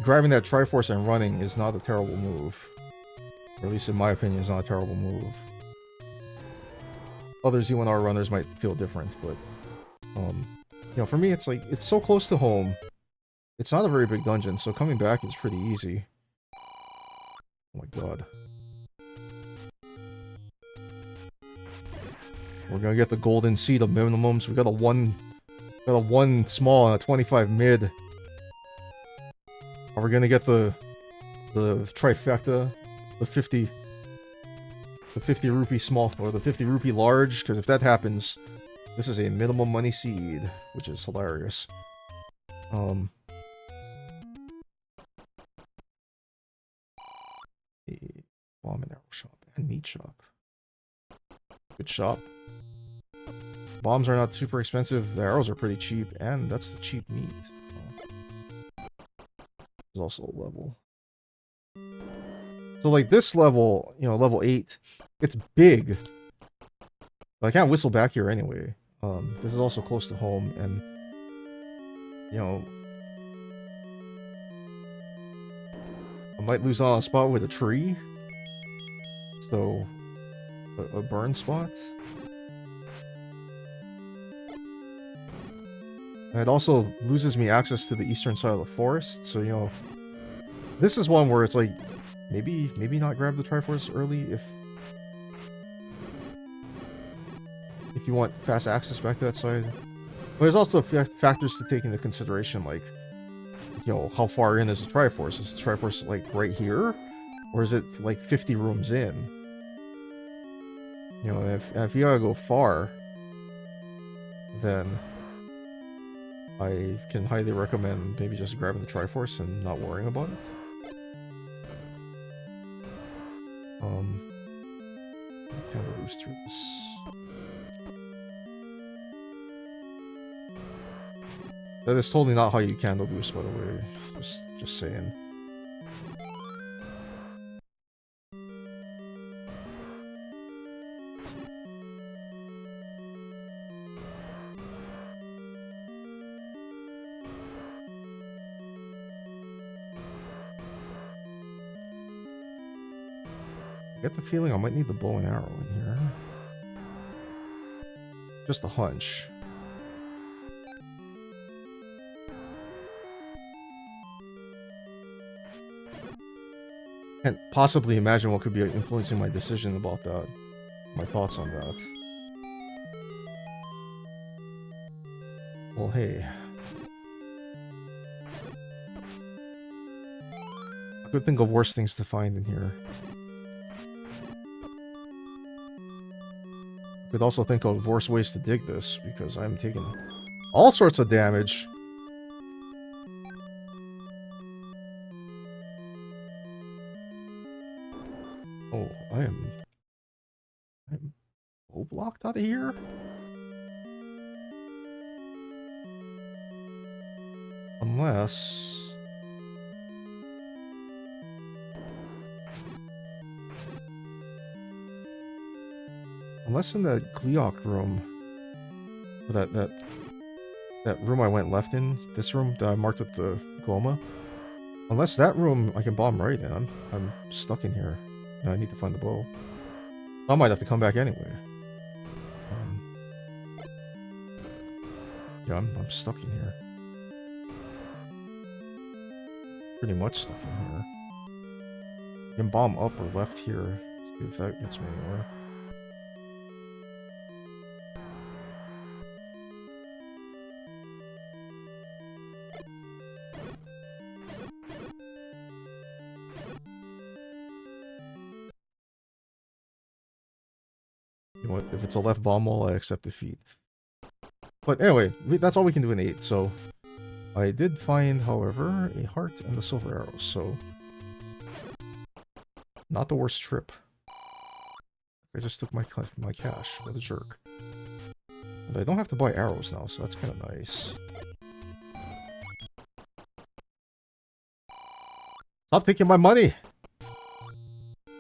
Speaker 1: grabbing that triforce and running is not a terrible move. Or at least in my opinion, is not a terrible move. Other Z1R runners might feel different, but you know, for me, it's like, it's so close to home. It's not a very big dungeon, so coming back is pretty easy. Oh my god. We're gonna get the golden seed of minimums. We got a 1 small and a 25 mid. Are we gonna get the trifecta? The 50 rupee small, or the 50 rupee large? Because if that happens, this is a minimum money seed, which is hilarious. Bomb and arrow shop and meat shop. Good shop. Bombs are not super expensive. The arrows are pretty cheap, and that's the cheap meat. There's also a level. So like this level, you know, level 8, it's big. But I can't whistle back here anyway. This is also close to home, and you know, I might lose on a spot with a tree. So a burn spot. And it also loses me access to the eastern side of the forest, so you know, this is one where it's like, maybe not grab the triforce early if you want fast access back to that side. there's also factors to take into consideration, like, you know, how far in is the triforce? Is the triforce like right here, or is it like 50 rooms in? You know, if you gotta go far, then I can highly recommend maybe just grabbing the triforce and not worrying about it. Kind of boost through this. That is totally not how you candle boost, by the way. Just saying. I get the feeling I might need the bow and arrow in here. Just a hunch. Can't possibly imagine what could be influencing my decision about that. My thoughts on that. Well, hey. I could think of worse things to find in here. I could also think of worse ways to dig this, because I'm taking all sorts of damage. Oh, I'm low blocked out of here? Unless... Unless in that Gleok room, or that room I went left in, this room that I marked with the Gloma, unless that room I can bomb right in, I'm stuck in here. I need to find the bow. I might have to come back anyway. Yeah, I'm stuck in here. Pretty much stuck in here. You can bomb up or left here. See if that gets me anywhere. You know what? If it's a left bomb wall, I accept defeat. But anyway, that's all we can do in 8, so... I did find, however, a heart and the silver arrows, so... Not the worst trip. I just took my cash. What a jerk. And I don't have to buy arrows now, so that's kind of nice. Stop taking my money!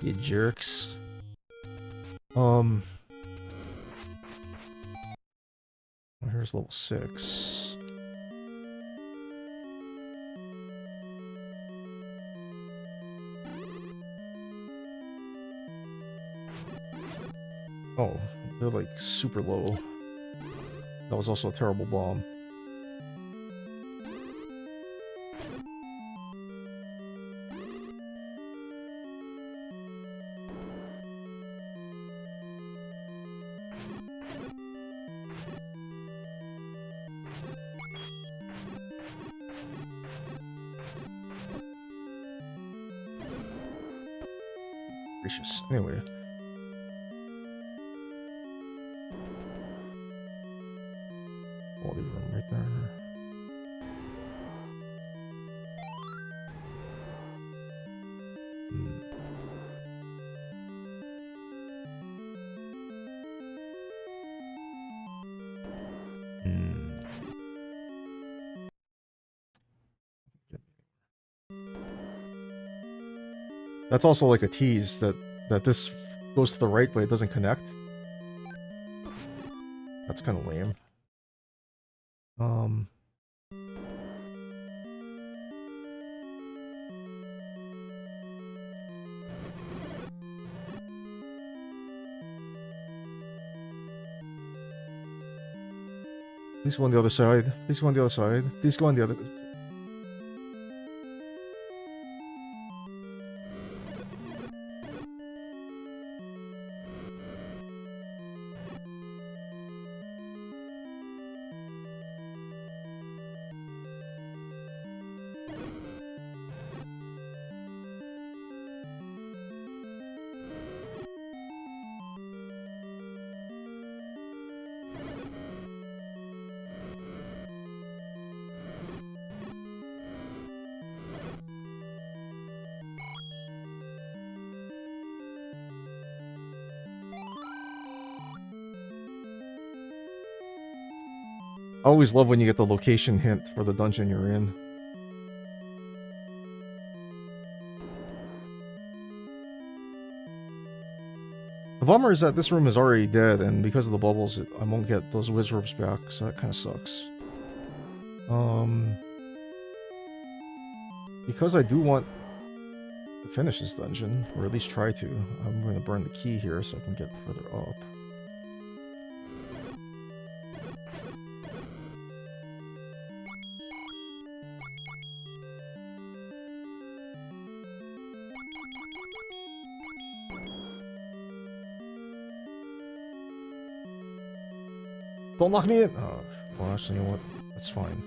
Speaker 1: You jerks. Here's level 6. Oh, they're like super low. That was also a terrible bomb. Gracious. Anyway. Quality room right there. That's also like a tease that this goes to the right but it doesn't connect. That's kind of lame. Please go on the other side. Please go on the other side. Please go on the other... I always love when you get the location hint for the dungeon you're in. The bummer is that this room is already dead, and because of the bubbles, I won't get those wizards back, so that kind of sucks. Because I do want to finish this dungeon, or at least try to, I'm going to burn the key here so I can get further up. Don't lock me in! Oh, well, actually, you know what? That's fine.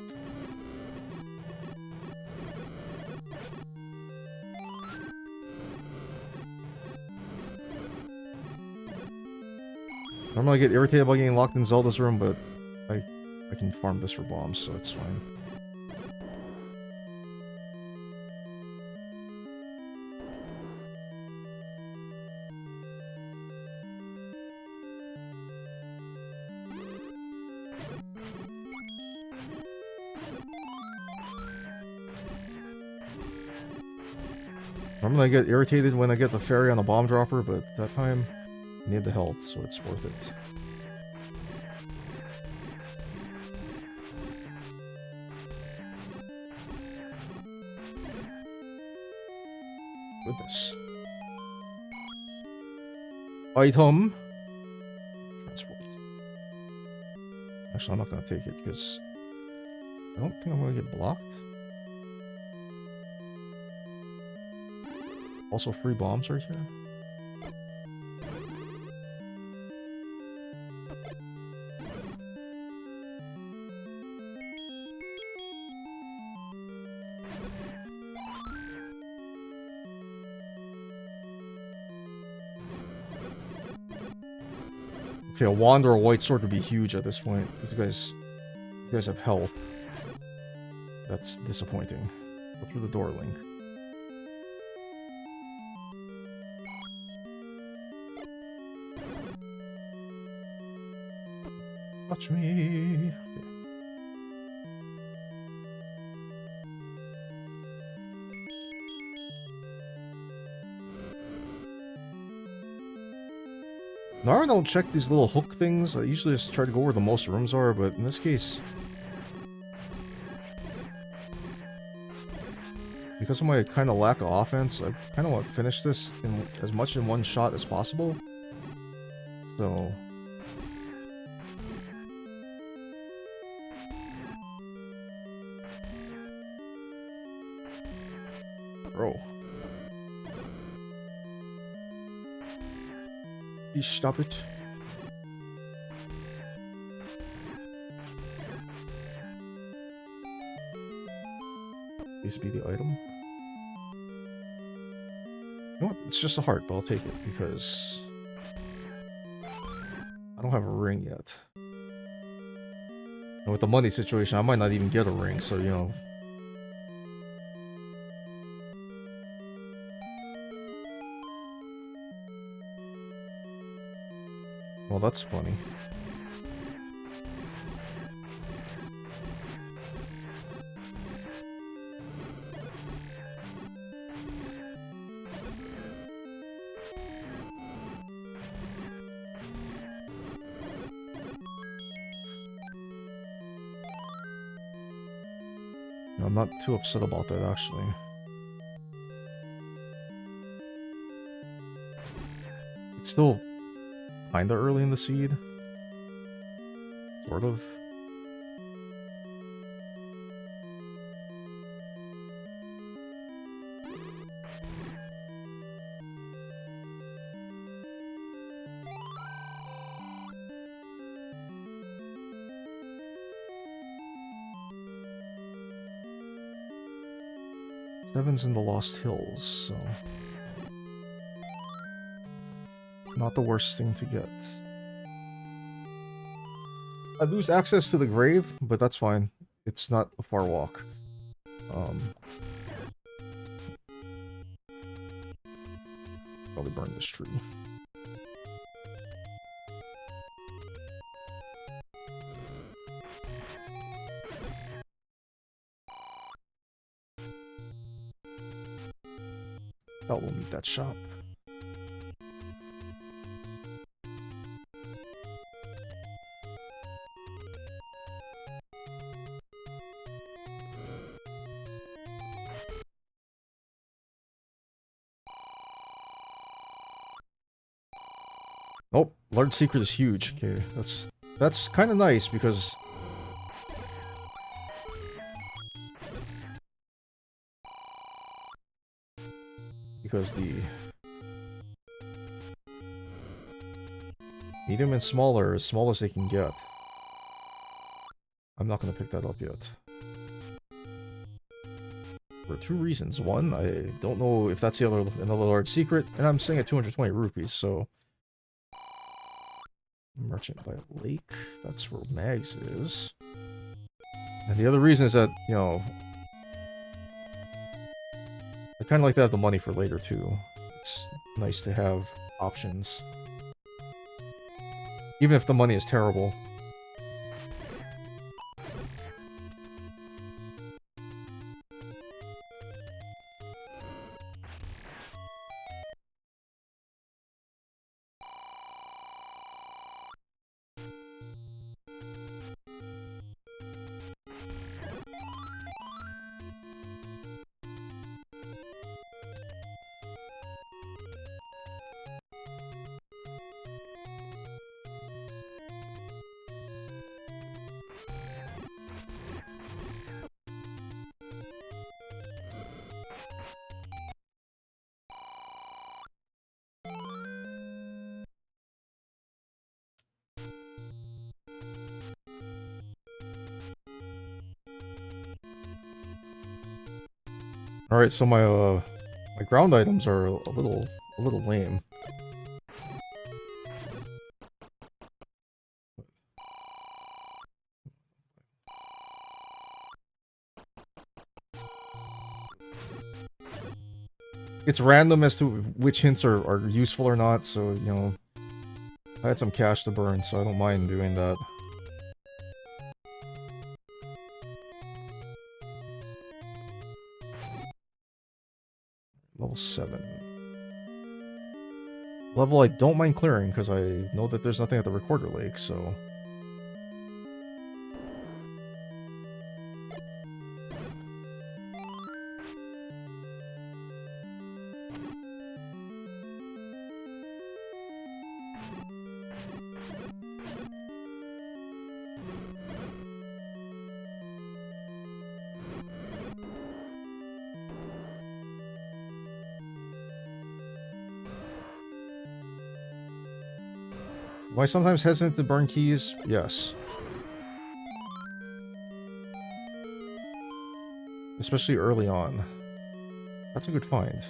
Speaker 1: Normally I get irritated by getting locked in Zelda's room, but I can farm this for bombs, so it's fine. Normally I get irritated when I get the fairy on a bomb dropper, but that time I need the health, so it's worth it. Goodness. Item. Transport. Actually, I'm not going to take it because I don't think I'm going to get blocked. Also, free bombs right here. Okay, a wand or a white sword would be huge at this point. You guys have health. That's disappointing. Go through the door, Link. Watch me. Now I don't check these little hook things. I usually just try to go where the most rooms are, but in this case, because of my kind of lack of offense, I kind of want to finish this in as much in one shot as possible. So bro. Please stop it. Please be the item. You know what? It's just a heart, but I'll take it because I don't have a ring yet. And with the money situation, I might not even get a ring, so you know. Well, that's funny. No, I'm not too upset about that, actually. It's still kinda early in the seed. Sort of. Seven's in the Lost Hills, so not the worst thing to get. I lose access to the grave, but that's fine. It's not a far walk. Probably burn this tree. That will meet that shop. Oh, large secret is huge. Okay, that's kind of nice because the medium and smaller are as small as they can get. I'm not going to pick that up yet. For two reasons. One, I don't know if that's another large secret, and I'm staying at 220 rupees, so... Merchant by a lake. That's where Mags is. And the other reason is that, you know... I kind of like to have the money for later, too. It's nice to have options. Even if the money is terrible. Alright, so my ground items are a little lame. It's random as to which hints are useful or not, so, you know, I had some cash to burn, so I don't mind doing that. Level 7. Level I don't mind clearing, because I know that there's nothing at the Recorder Lake, so... Am I sometimes hesitant to burn keys? Yes. Especially early on. That's a good find.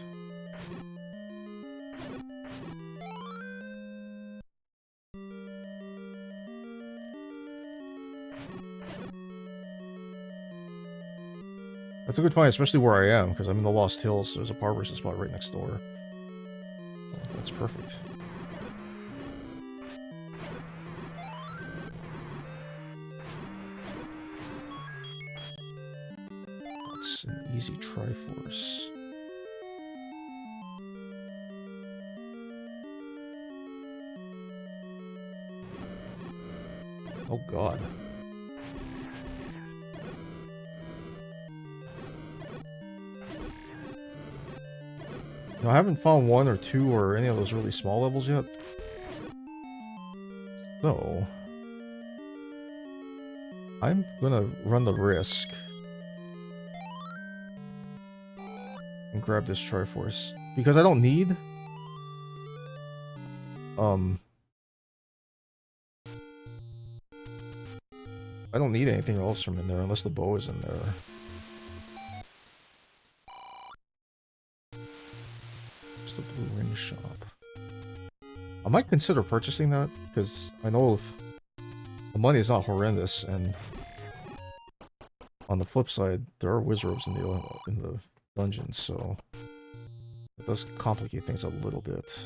Speaker 1: That's a good find, especially where I am, because I'm in the Lost Hills, so there's a power station spot right next door. That's perfect. That's an easy triforce. Oh god. No, I haven't found 1 or 2 or any of those really small levels yet. So... I'm gonna run the risk. And grab this triforce. Because I don't need... I don't need anything else from in there unless the bow is in there. Just a blue ring shop. I might consider purchasing that, because I know if the money is not horrendous, and on the flip side, there are wizards in the dungeons, so it does complicate things a little bit.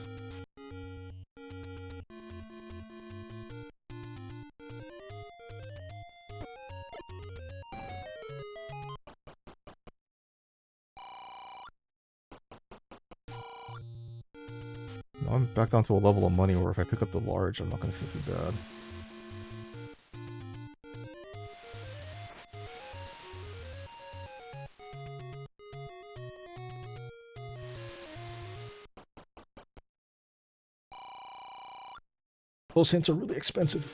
Speaker 1: I'm back down to a level of money where if I pick up the large, I'm not going to feel too bad. Those hints are really expensive.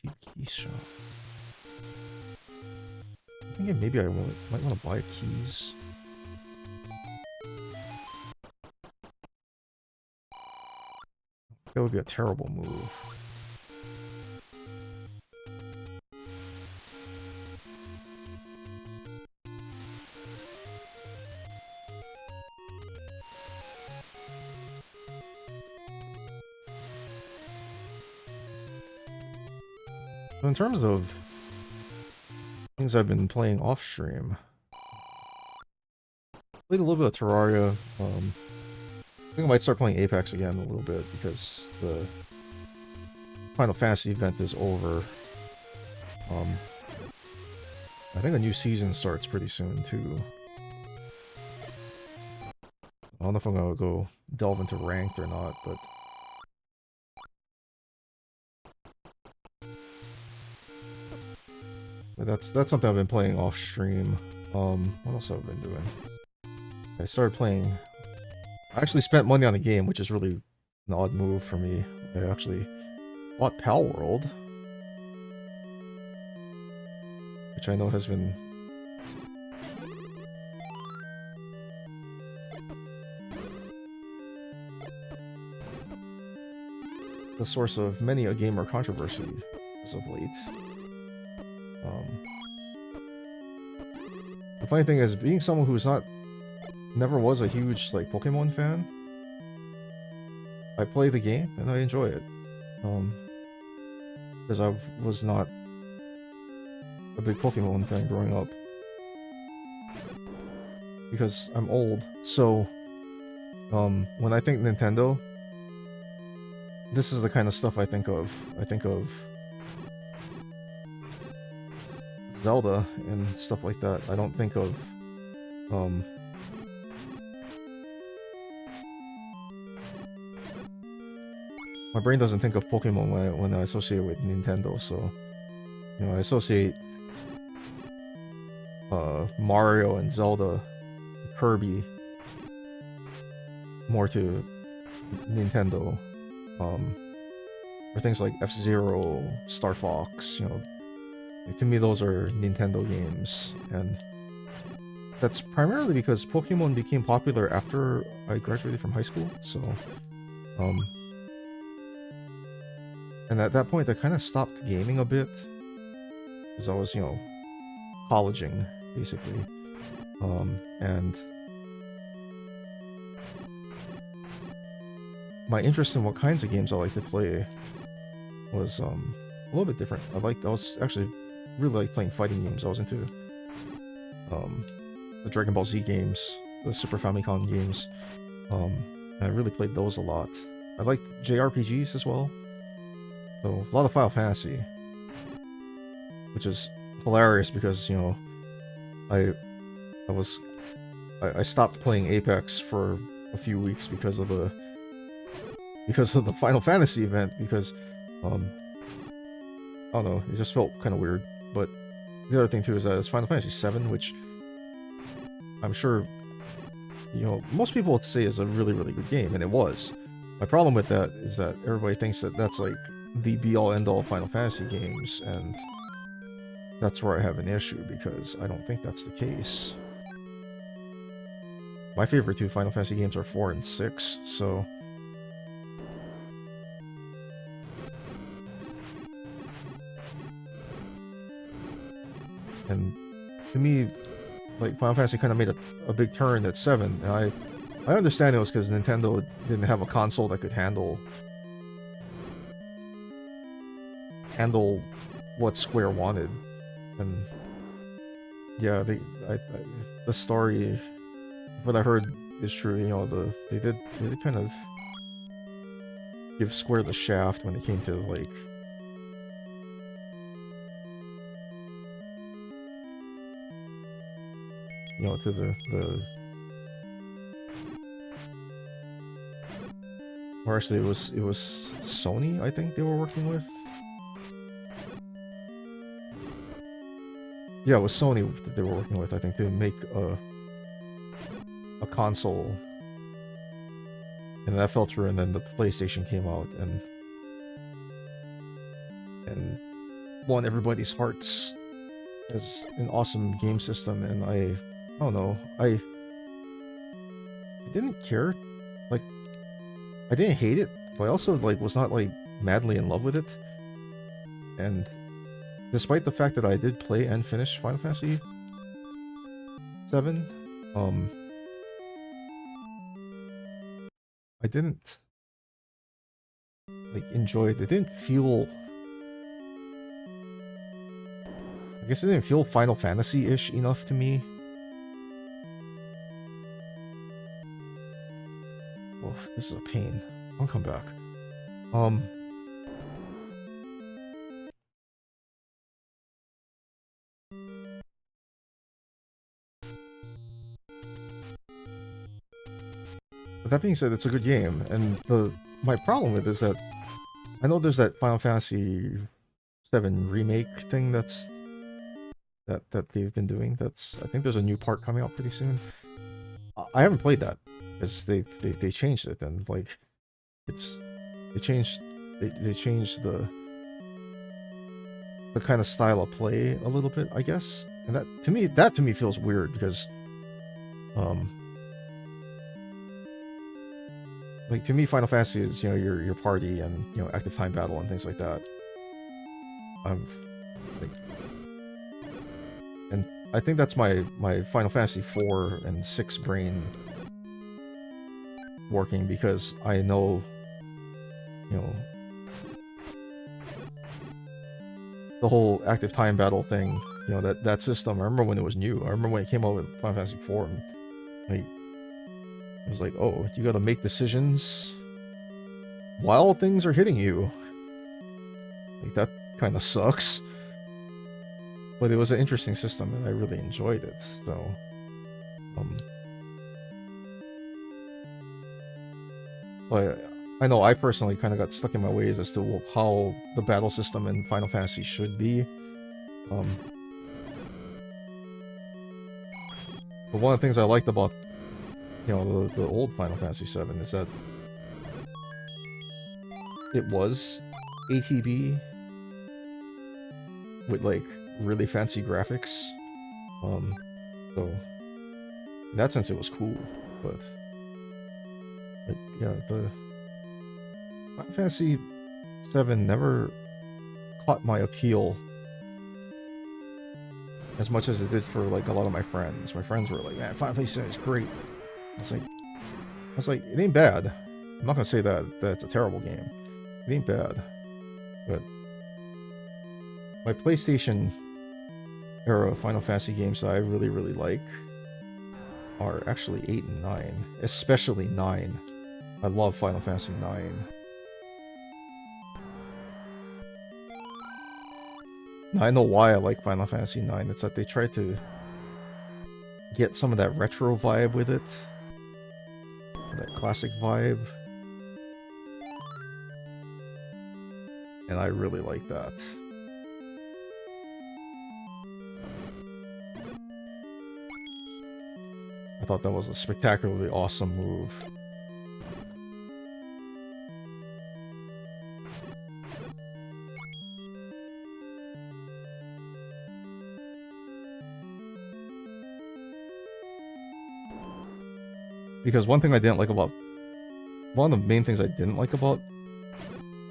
Speaker 1: Cheap key shop. I'm thinking maybe I might want to buy keys. That would be a terrible move. So in terms of things I've been playing off stream, played a little bit of Terraria. I think I might start playing Apex again a little bit because the Final Fantasy event is over. I think a new season starts pretty soon too. I don't know if I'm gonna go delve into ranked or not, but that's something I've been playing off stream. What else have I been doing? I started playing. I actually spent money on a game, which is really an odd move for me. I actually bought Pal World, which I know has been the source of many a gamer controversy as of late. The funny thing is, being someone who's never was a huge like Pokemon fan, I play the game and I enjoy it. Because I was not a big Pokemon fan growing up. Because I'm old, so when I think Nintendo, this is the kind of stuff I think of. I think of Zelda and stuff like that. I don't think of my brain doesn't think of Pokemon when I associate with Nintendo, so you know, I associate Mario and Zelda, Kirby more to Nintendo, or things like F-Zero, Star Fox, you know. Like, to me, those are Nintendo games, and that's primarily because Pokemon became popular after I graduated from high school, so, and at that point, I kind of stopped gaming a bit, because I was, you know, colleging, basically, and my interest in what kinds of games I like to play was, a little bit different. I was actually really like playing fighting games. I was into the Dragon Ball Z games, the Super Famicom games. I really played those a lot. I liked JRPGs as well. So a lot of Final Fantasy, which is hilarious because, you know, I stopped playing Apex for a few weeks because of the Final Fantasy event, because I don't know, it just felt kind of weird. But the other thing too is that it's Final Fantasy VII, which I'm sure, you know, most people would say is a really, really good game, and it was. My problem with that is that everybody thinks that that's like the be-all end-all Final Fantasy games, and that's where I have an issue, because I don't think that's the case. My favorite two Final Fantasy games are 4 and 6, so and to me, like, Final Fantasy kind of made a big turn at 7, and I understand it was because Nintendo didn't have a console that could handle what Square wanted, and yeah, the story, what I heard is true. You know, they did kind of give Square the shaft when it came to like you know, to the or actually it was Sony, I think they were working with. Yeah, it was Sony that they were working with, I think, to make a console. And that fell through, and then the PlayStation came out and won everybody's hearts as an awesome game system. And I don't know, I didn't care. Like, I didn't hate it, but I also like was not like madly in love with it. And despite the fact that I did play and finish Final Fantasy 7, I didn't like enjoy it. It didn't feel, I guess it didn't feel Final Fantasy-ish enough to me. Oh, this is a pain. I'll come back. But that being said, it's a good game, and my problem with it is that I know there's that Final Fantasy 7 remake thing that they've been doing. I think there's a new part coming out pretty soon. I haven't played that because they changed it, and like they changed the kind of style of play a little bit, I guess. And that to me feels weird because like, to me, Final Fantasy is, you know, your party and, you know, active time battle and things like that. Like, and I think that's my Final Fantasy 4 and 6 brain working, because I know, you know, the whole active time battle thing, you know, that system. I remember when it was new. I remember when it came out with Final Fantasy 4, and like, it was like, oh, you gotta make decisions while things are hitting you. Like, that kind of sucks. But it was an interesting system, and I really enjoyed it, so... I know I personally kind of got stuck in my ways as to how the battle system in Final Fantasy should be. But one of the things I liked about, you know, the old Final Fantasy 7 is that it was ATB with like really fancy graphics. So in that sense it was cool, but yeah, the Final Fantasy 7 never caught my appeal as much as it did for like a lot of my friends. My friends were like, man, Final Fantasy 7 is great. I was like, it ain't bad. I'm not gonna say that it's a terrible game. It ain't bad. But my PlayStation era Final Fantasy games that I really, really like are actually 8 and 9. Especially 9. I love Final Fantasy 9. Now, I know why I like Final Fantasy 9. It's that they tried to get some of that retro vibe with it. That classic vibe. And I really like that. I thought that was a spectacularly awesome move. Because one of the main things I didn't like about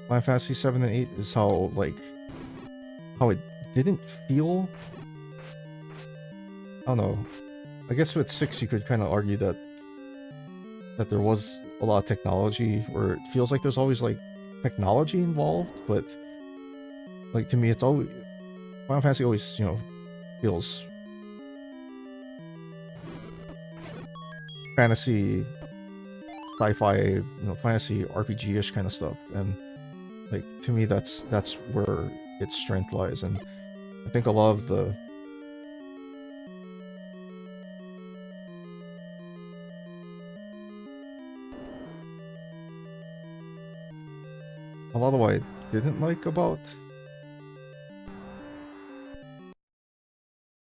Speaker 1: Final Fantasy 7 and 8 is how it didn't feel... I don't know. I guess with 6 you could kind of argue that there was a lot of technology, or it feels like there's always like technology involved, but like to me it's always... Final Fantasy always, you know, feels fantasy, sci-fi, you know, fantasy RPG-ish kind of stuff, and like to me that's where its strength lies. And I think a lot of a lot of what I didn't like about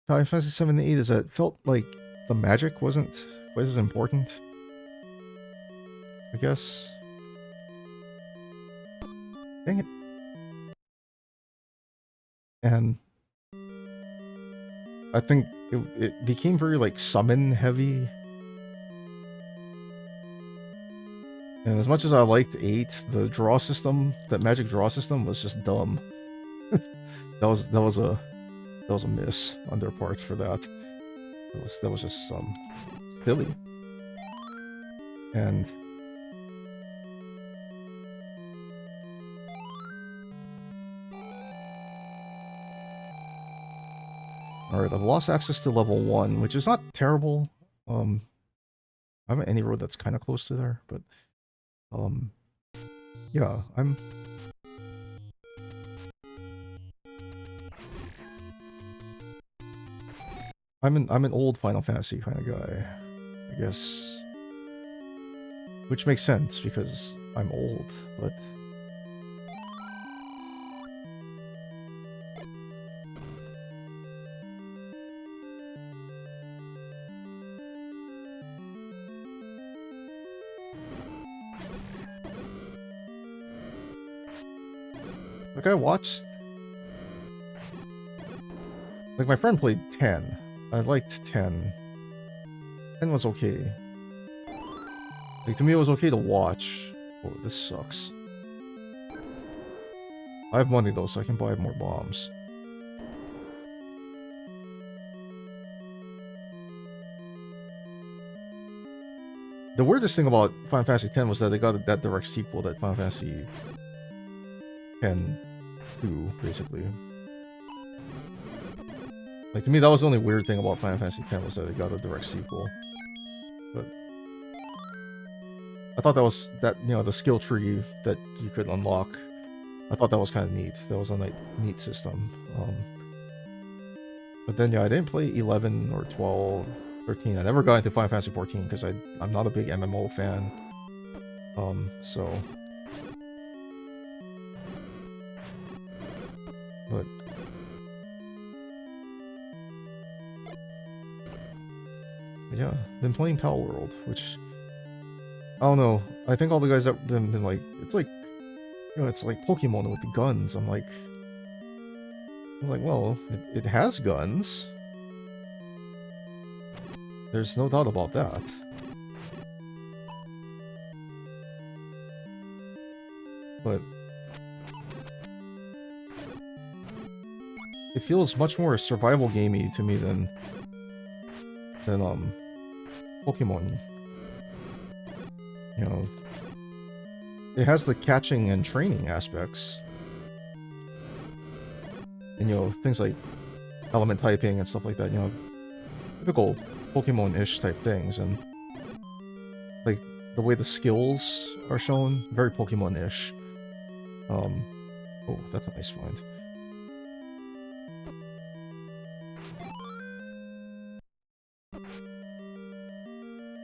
Speaker 1: Final Fantasy 7 and 8 is that it felt like the magic wasn't quite as important, I guess. Dang it. And I think it became very like summon heavy. And as much as I liked 8, the draw system, that magic draw system was just dumb. that was a miss on their part for that. That was just silly. And alright, I've lost access to level 1, which is not terrible. I haven't any road that's kind of close to there, but yeah, I'm an old Final Fantasy kind of guy, I guess. Which makes sense because I'm old, but like I watched, like my friend played 10. I liked 10. 10 was okay. Like to me it was okay to watch. Oh, this sucks. I have money though, so I can buy more bombs. The weirdest thing about Final Fantasy X was that they got that direct sequel that Final Fantasy X-2, basically. Like, to me, that was the only weird thing about Final Fantasy X was that they got a direct sequel. But I thought that was, you know, the skill tree that you could unlock. I thought that was kind of neat. That was a neat system. But then, yeah, I didn't play 11 or 12, 13. I never got into Final Fantasy 14 because I'm not a big MMO fan. So... But... yeah, been playing Palworld, which... I don't know. I think all the guys that have been like... It's like... You know, it's like Pokemon with the guns. I'm like, well, it has guns. There's no doubt about that. But... it feels much more survival gamey to me than Pokemon. You know, it has the catching and training aspects. And, you know, things like element typing and stuff like that, you know, typical Pokemon-ish type things. And, like, the way the skills are shown, very Pokemon-ish. Oh, that's a nice find.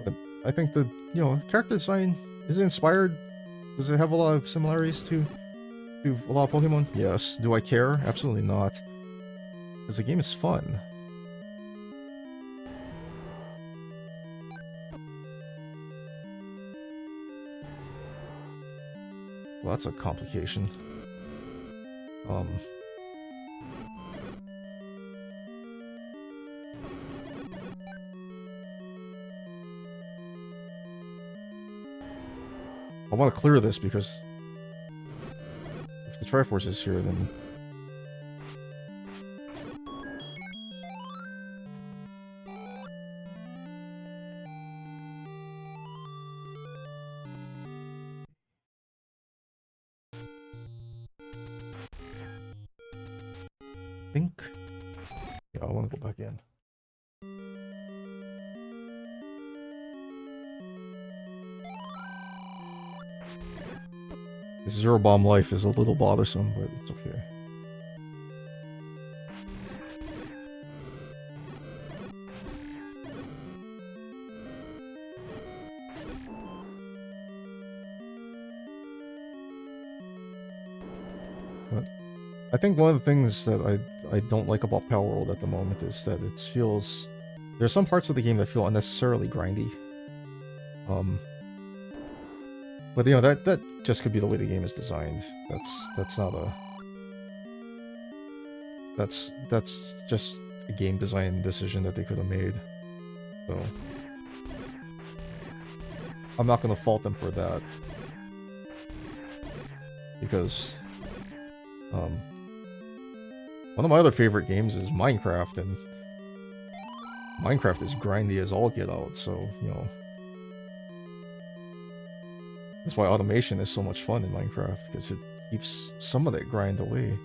Speaker 1: But I think the, you know, character design is inspired. Does it have a lot of similarities to a lot of Pokemon? Yes. Do I care? Absolutely not. Because the game is fun. Well, that's a complication. I want to clear this because if the triforce is here, then I think, yeah, I want to go back in. This Zero Bomb life is a little bothersome, but it's okay. But I think one of the things that I don't like about Power World at the moment is that it feels... There's some parts of the game that feel unnecessarily grindy. But you know, that just could be the way the game is designed. That's not a... That's just a game design decision that they could have made. So I'm not gonna fault them for that. Because one of my other favorite games is Minecraft, and Minecraft is grindy as all get out, so, you know. That's why automation is so much fun in Minecraft, because it keeps some of that grind away.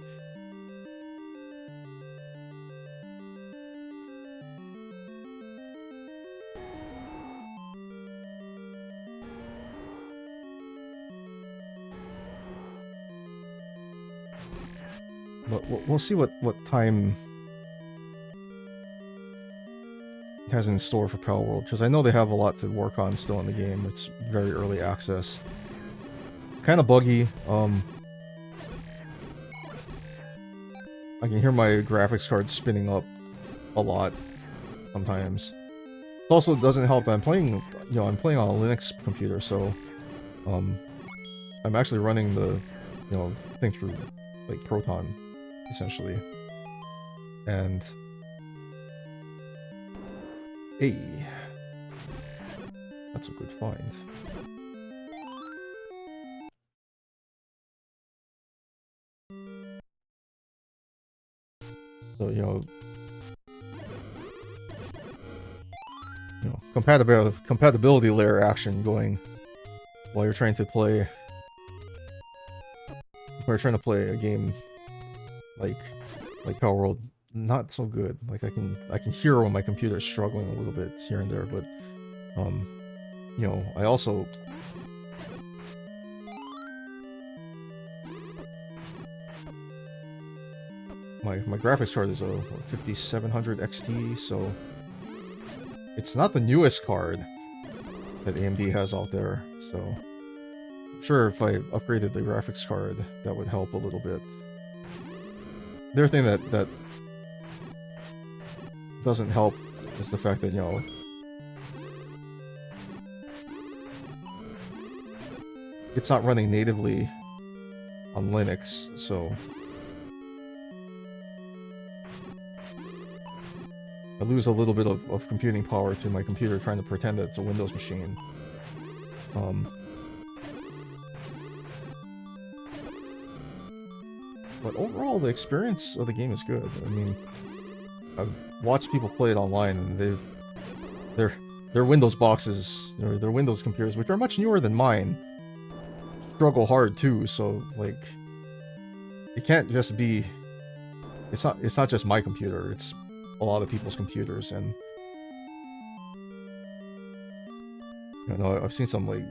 Speaker 1: But we'll see what time has in store for Power World, because I know they have a lot to work on still in the game. It's very early access. Kind of buggy. I can hear my graphics card spinning up a lot sometimes. It also doesn't help that I'm playing, you know, I'm playing on a Linux computer, so I'm actually running the, you know, thing through like Proton, essentially. And hey, that's a good find. So, you know, compatibility layer action going while you're trying to play. While you're trying to play a game like Power World, not so good. Like I can hear when my computer is struggling a little bit here and there, but you know, I also my graphics card is a 5700 XT, so it's not the newest card that AMD has out there, so I'm sure if I upgraded the graphics card, that would help a little bit. The other thing that doesn't help is the fact that, you know, it's not running natively on Linux, so I lose a little bit of computing power to my computer trying to pretend that it's a Windows machine. But overall, the experience of the game is good. I mean, I've watched people play it online, and their Windows boxes, their Windows computers, which are much newer than mine, struggle hard too. So like, it can't just be. It's not just my computer. It's a lot of people's computers, and you know, I've seen some like.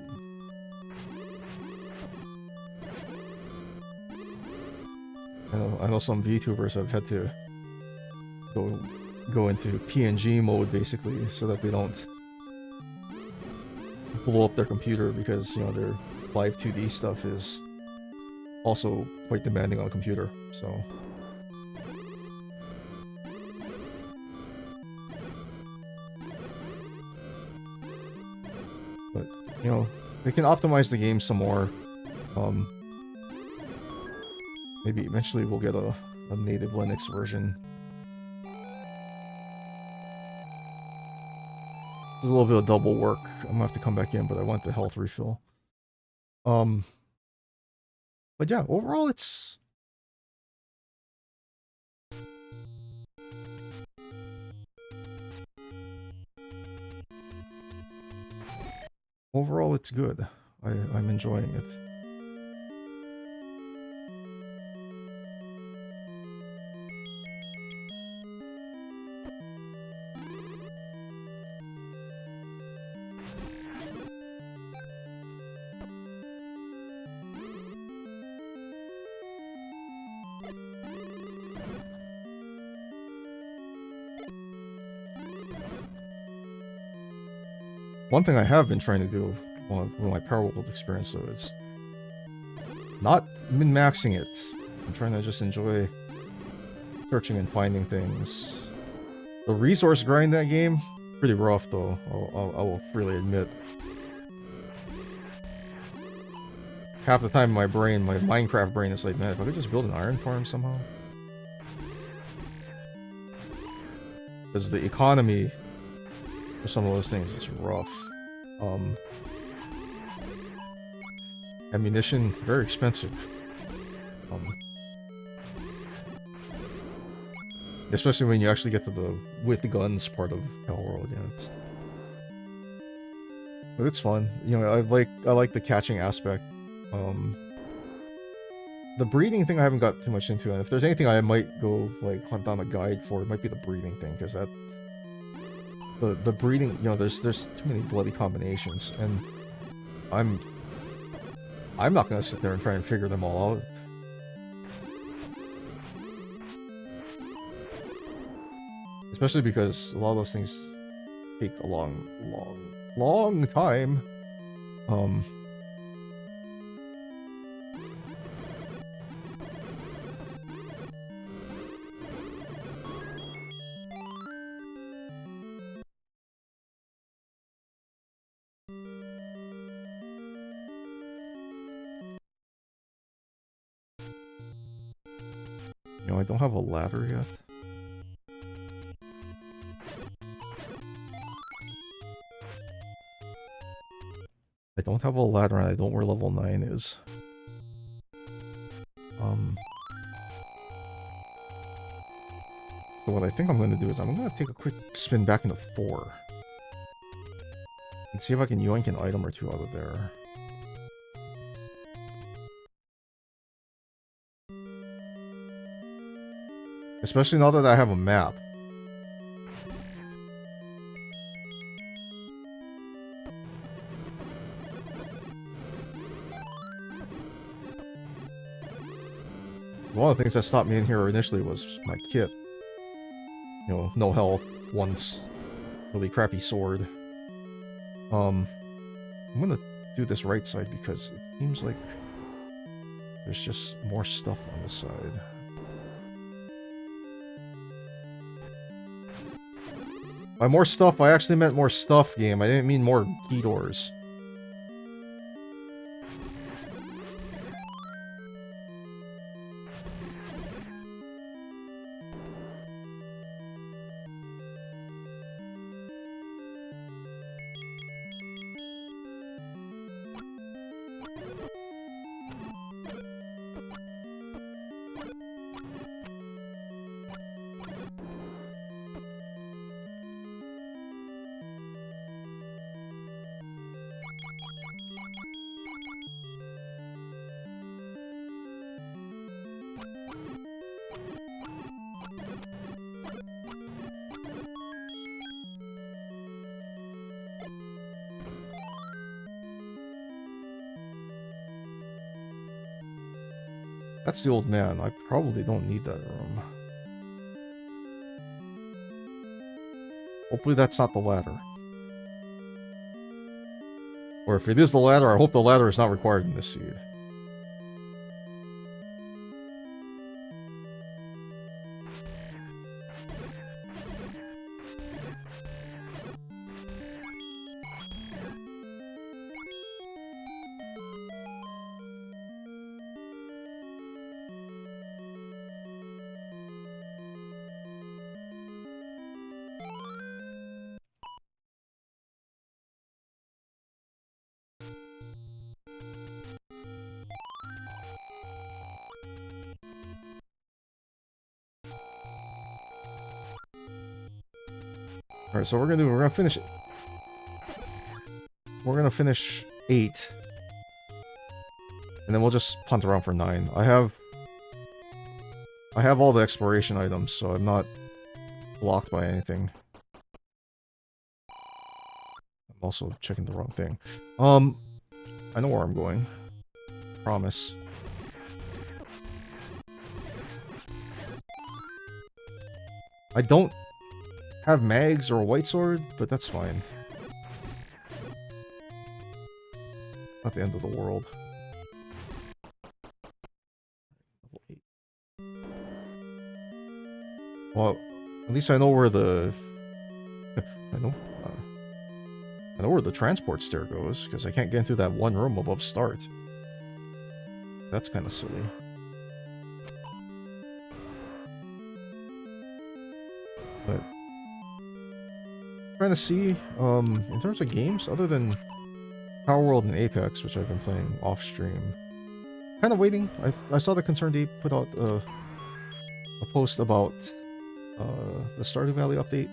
Speaker 1: I know some VTubers have had to go into PNG mode basically so that they don't blow up their computer, because you know their live 2D stuff is also quite demanding on a computer. So but you know, they can optimize the game some more. Maybe eventually we'll get a native Linux version. There's a little bit of double work. I'm gonna have to come back in, but I want the health refill. But yeah, overall it's good. I'm enjoying it. One thing I have been trying to do with my Power World experience, so it's not min-maxing it, I'm trying to just enjoy searching and finding things. The resource grind that game, pretty rough though, I will freely admit. Half the time my brain, my Minecraft brain is like, man, if I could just build an iron farm somehow. Because the economy for some of those things is rough. Ammunition, very expensive. Especially when you actually get to the with the guns part of Hellworld, yeah. But it's fun. You know, I like the catching aspect. The breeding thing I haven't got too much into, and if there's anything I might go like hunt down a guide for, it might be the breeding thing, because that the breeding, you know, there's too many bloody combinations, and I'm not gonna sit there and try and figure them all out. Especially because a lot of those things take a long time. You know, I don't have a ladder yet. I don't have a ladder and I don't know where level 9 is. So what I think I'm going to do is I'm going to take a quick spin back into 4. And see if I can yoink an item or two out of there. Especially now that I have a map. One of the things that stopped me in here initially was my kit. You know, no health, once, really crappy sword. I'm gonna do this right side because it seems like there's just more stuff on this side. By more stuff, I actually meant more stuff, game. I didn't mean more key doors. That's the old man. I probably don't need that room. Hopefully that's not the ladder. Or if it is the ladder, I hope the ladder is not required in this seed. Alright, so we're gonna finish 8. And then we'll just punt around for 9. I have all the exploration items, so I'm not blocked by anything. I'm also checking the wrong thing. I know where I'm going. Promise. I don't have mags or a white sword, but that's fine. Not the end of the world. Level 8. Well, at least I know where the... I know... I know where the transport stair goes, because I can't get into that one room above start. That's kind of silly. But... trying to see, in terms of games, other than Power World and Apex, which I've been playing off-stream, kind of waiting. I saw the Concerned Ape put out a post about the Stardew Valley update.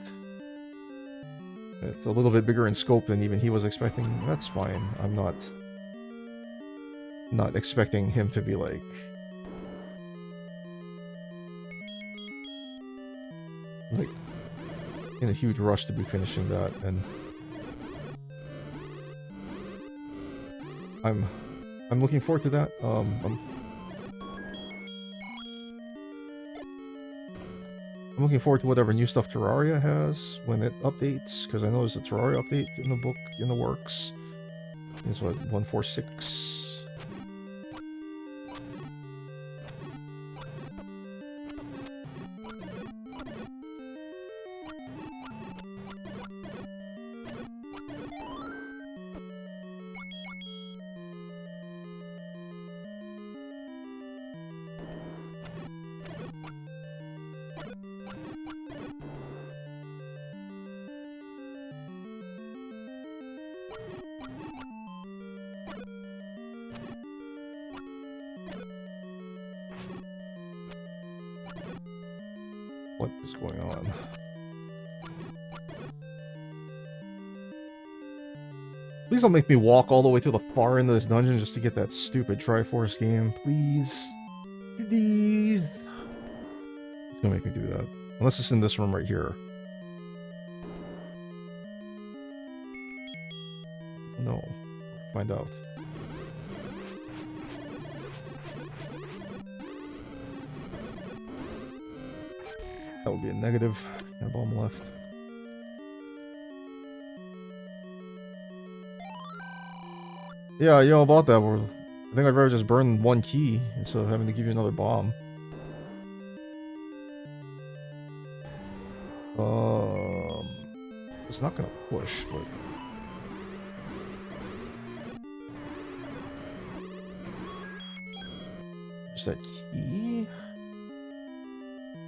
Speaker 1: It's a little bit bigger in scope than even he was expecting. That's fine. I'm not expecting him to be like in a huge rush to be finishing that, and I'm looking forward to that. I'm looking forward to whatever new stuff Terraria has when it updates, because I know there's a Terraria update in the book in the works. It's what, 146. What is going on? Please don't make me walk all the way to the far end of this dungeon just to get that stupid Triforce game. Please. Please. It's gonna make me do that. Unless it's in this room right here. No. Find out. That would be a negative. And a bomb left. Yeah, you know about that. I think I'd rather just burn one key instead of having to give you another bomb. It's not gonna push, but... There's that key.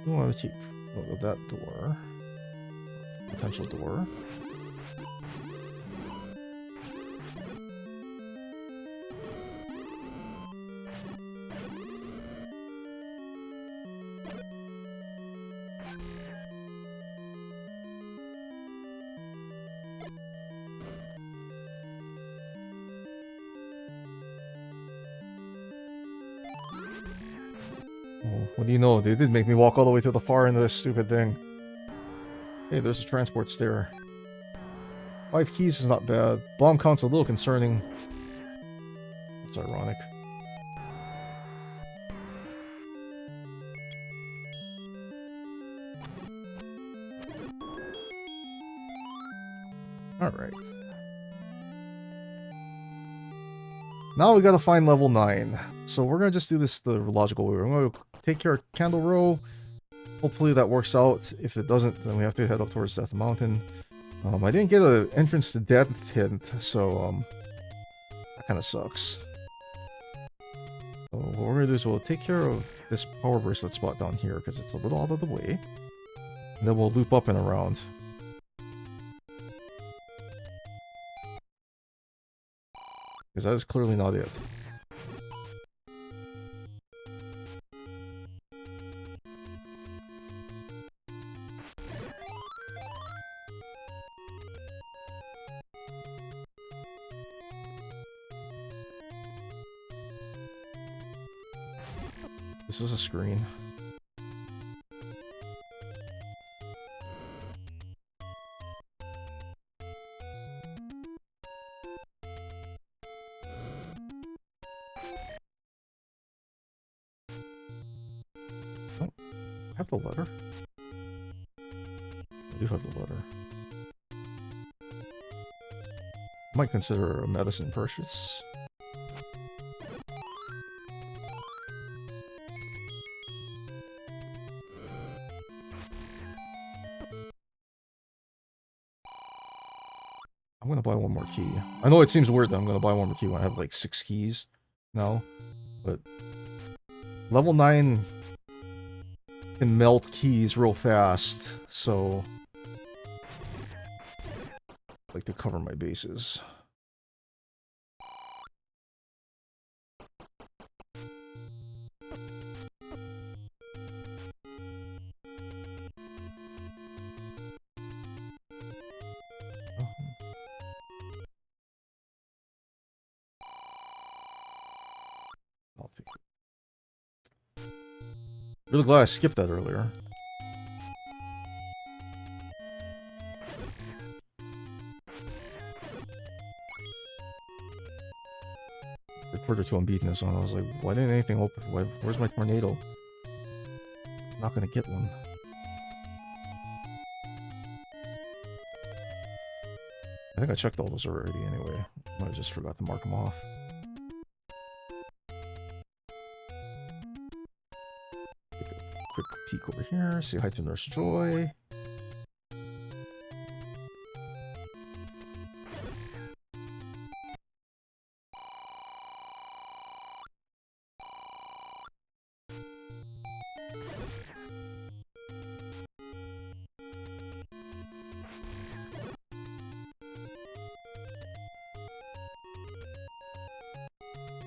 Speaker 1: I want to keep that door. Potential door. What do you know? They did make me walk all the way to the far end of this stupid thing. Hey, there's a transport stair. 5 keys is not bad. Bomb count's a little concerning. It's ironic. Alright. Now we gotta find level 9. So we're gonna just do this the logical way. We're gonna take care of Candle Row. Hopefully that works out. If it doesn't, then we have to head up towards Death Mountain. I didn't get an entrance to Death hint, so that kind of sucks. So what we're gonna do is we'll take care of this power bracelet spot down here because it's a little out of the way. And then we'll loop up and around. Because that is clearly not it. This is a screen. Oh, I have the letter. I do have the letter. Might consider a medicine purchase. I'm gonna buy one more key. I know it seems weird that I'm gonna buy one more key when I have like 6 keys now, but level 9 can melt keys real fast, so I like to cover my bases. I'll take it. Really glad I skipped that earlier. Reporter to unbeaten is on. I was like, why didn't anything open? Where's my tornado? Not gonna get one. I think I checked all those already anyway. I just forgot to mark them off. Take a quick peek over here. Say hi to Nurse Joy.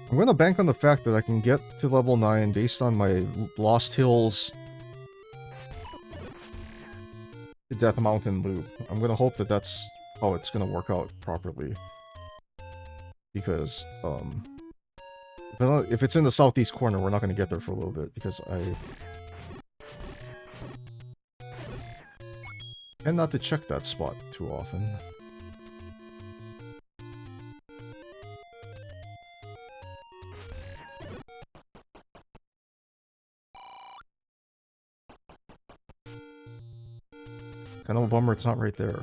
Speaker 1: I'm gonna bank on the fact that I can get to level 9 based on my Lost Hills Death Mountain loop. I'm gonna hope that that's how it's gonna work out properly. Because, if it's in the southeast corner, we're not gonna get there for a little bit, because I tend not to check that spot too often. Kind of a bummer it's not right there.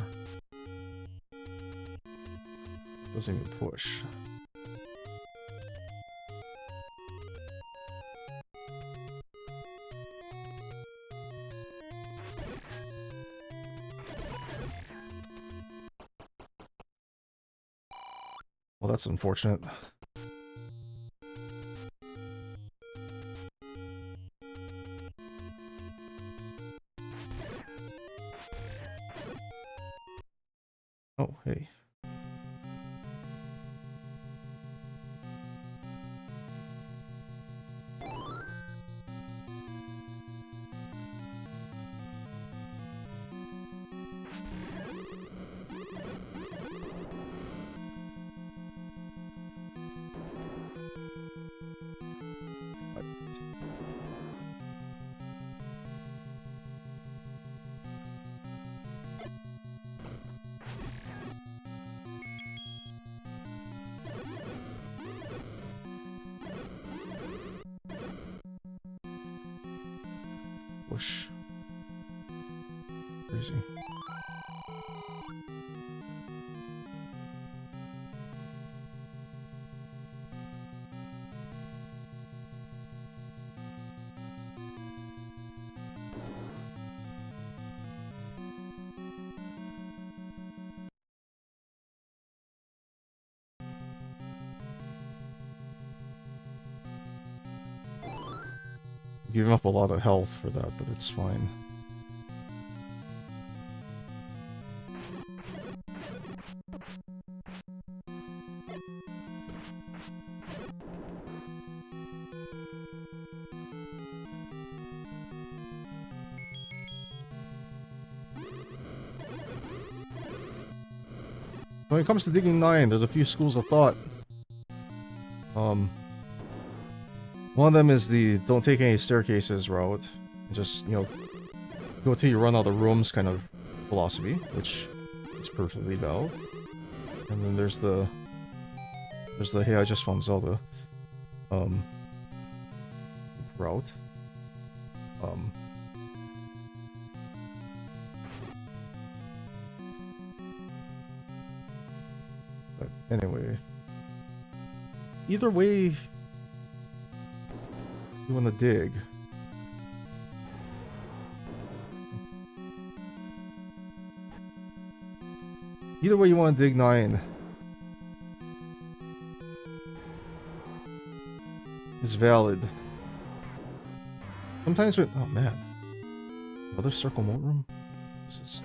Speaker 1: Doesn't even push. Well, that's unfortunate. Oh, hey. Push. Crazy. Giving up a lot of health for that, but it's fine. When it comes to digging 9, there's a few schools of thought. One of them is the don't take any staircases route. Just, you know, go till you run out of rooms kind of philosophy, which is perfectly valid. And then there's the hey, I just found Zelda route. But anyway, either way you want to dig. Either way you want to dig 9 is valid. Sometimes with... Oh, man. Another circle moat room? This is...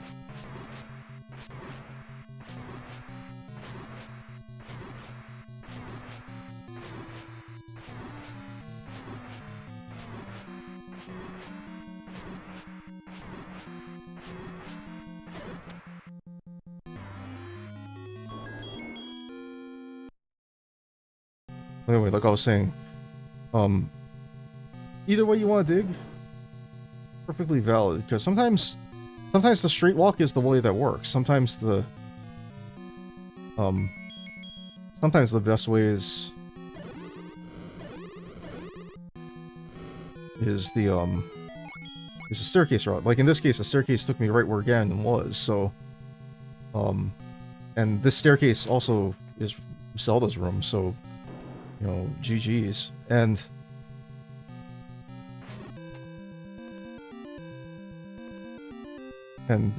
Speaker 1: Anyway, like I was saying, either way you want to dig, perfectly valid. Because sometimes the straight walk is the way that works. Sometimes the best way is the staircase route. Like in this case, the staircase took me right where Ganon was. So, and this staircase also is Zelda's room. So, you know, GG's. And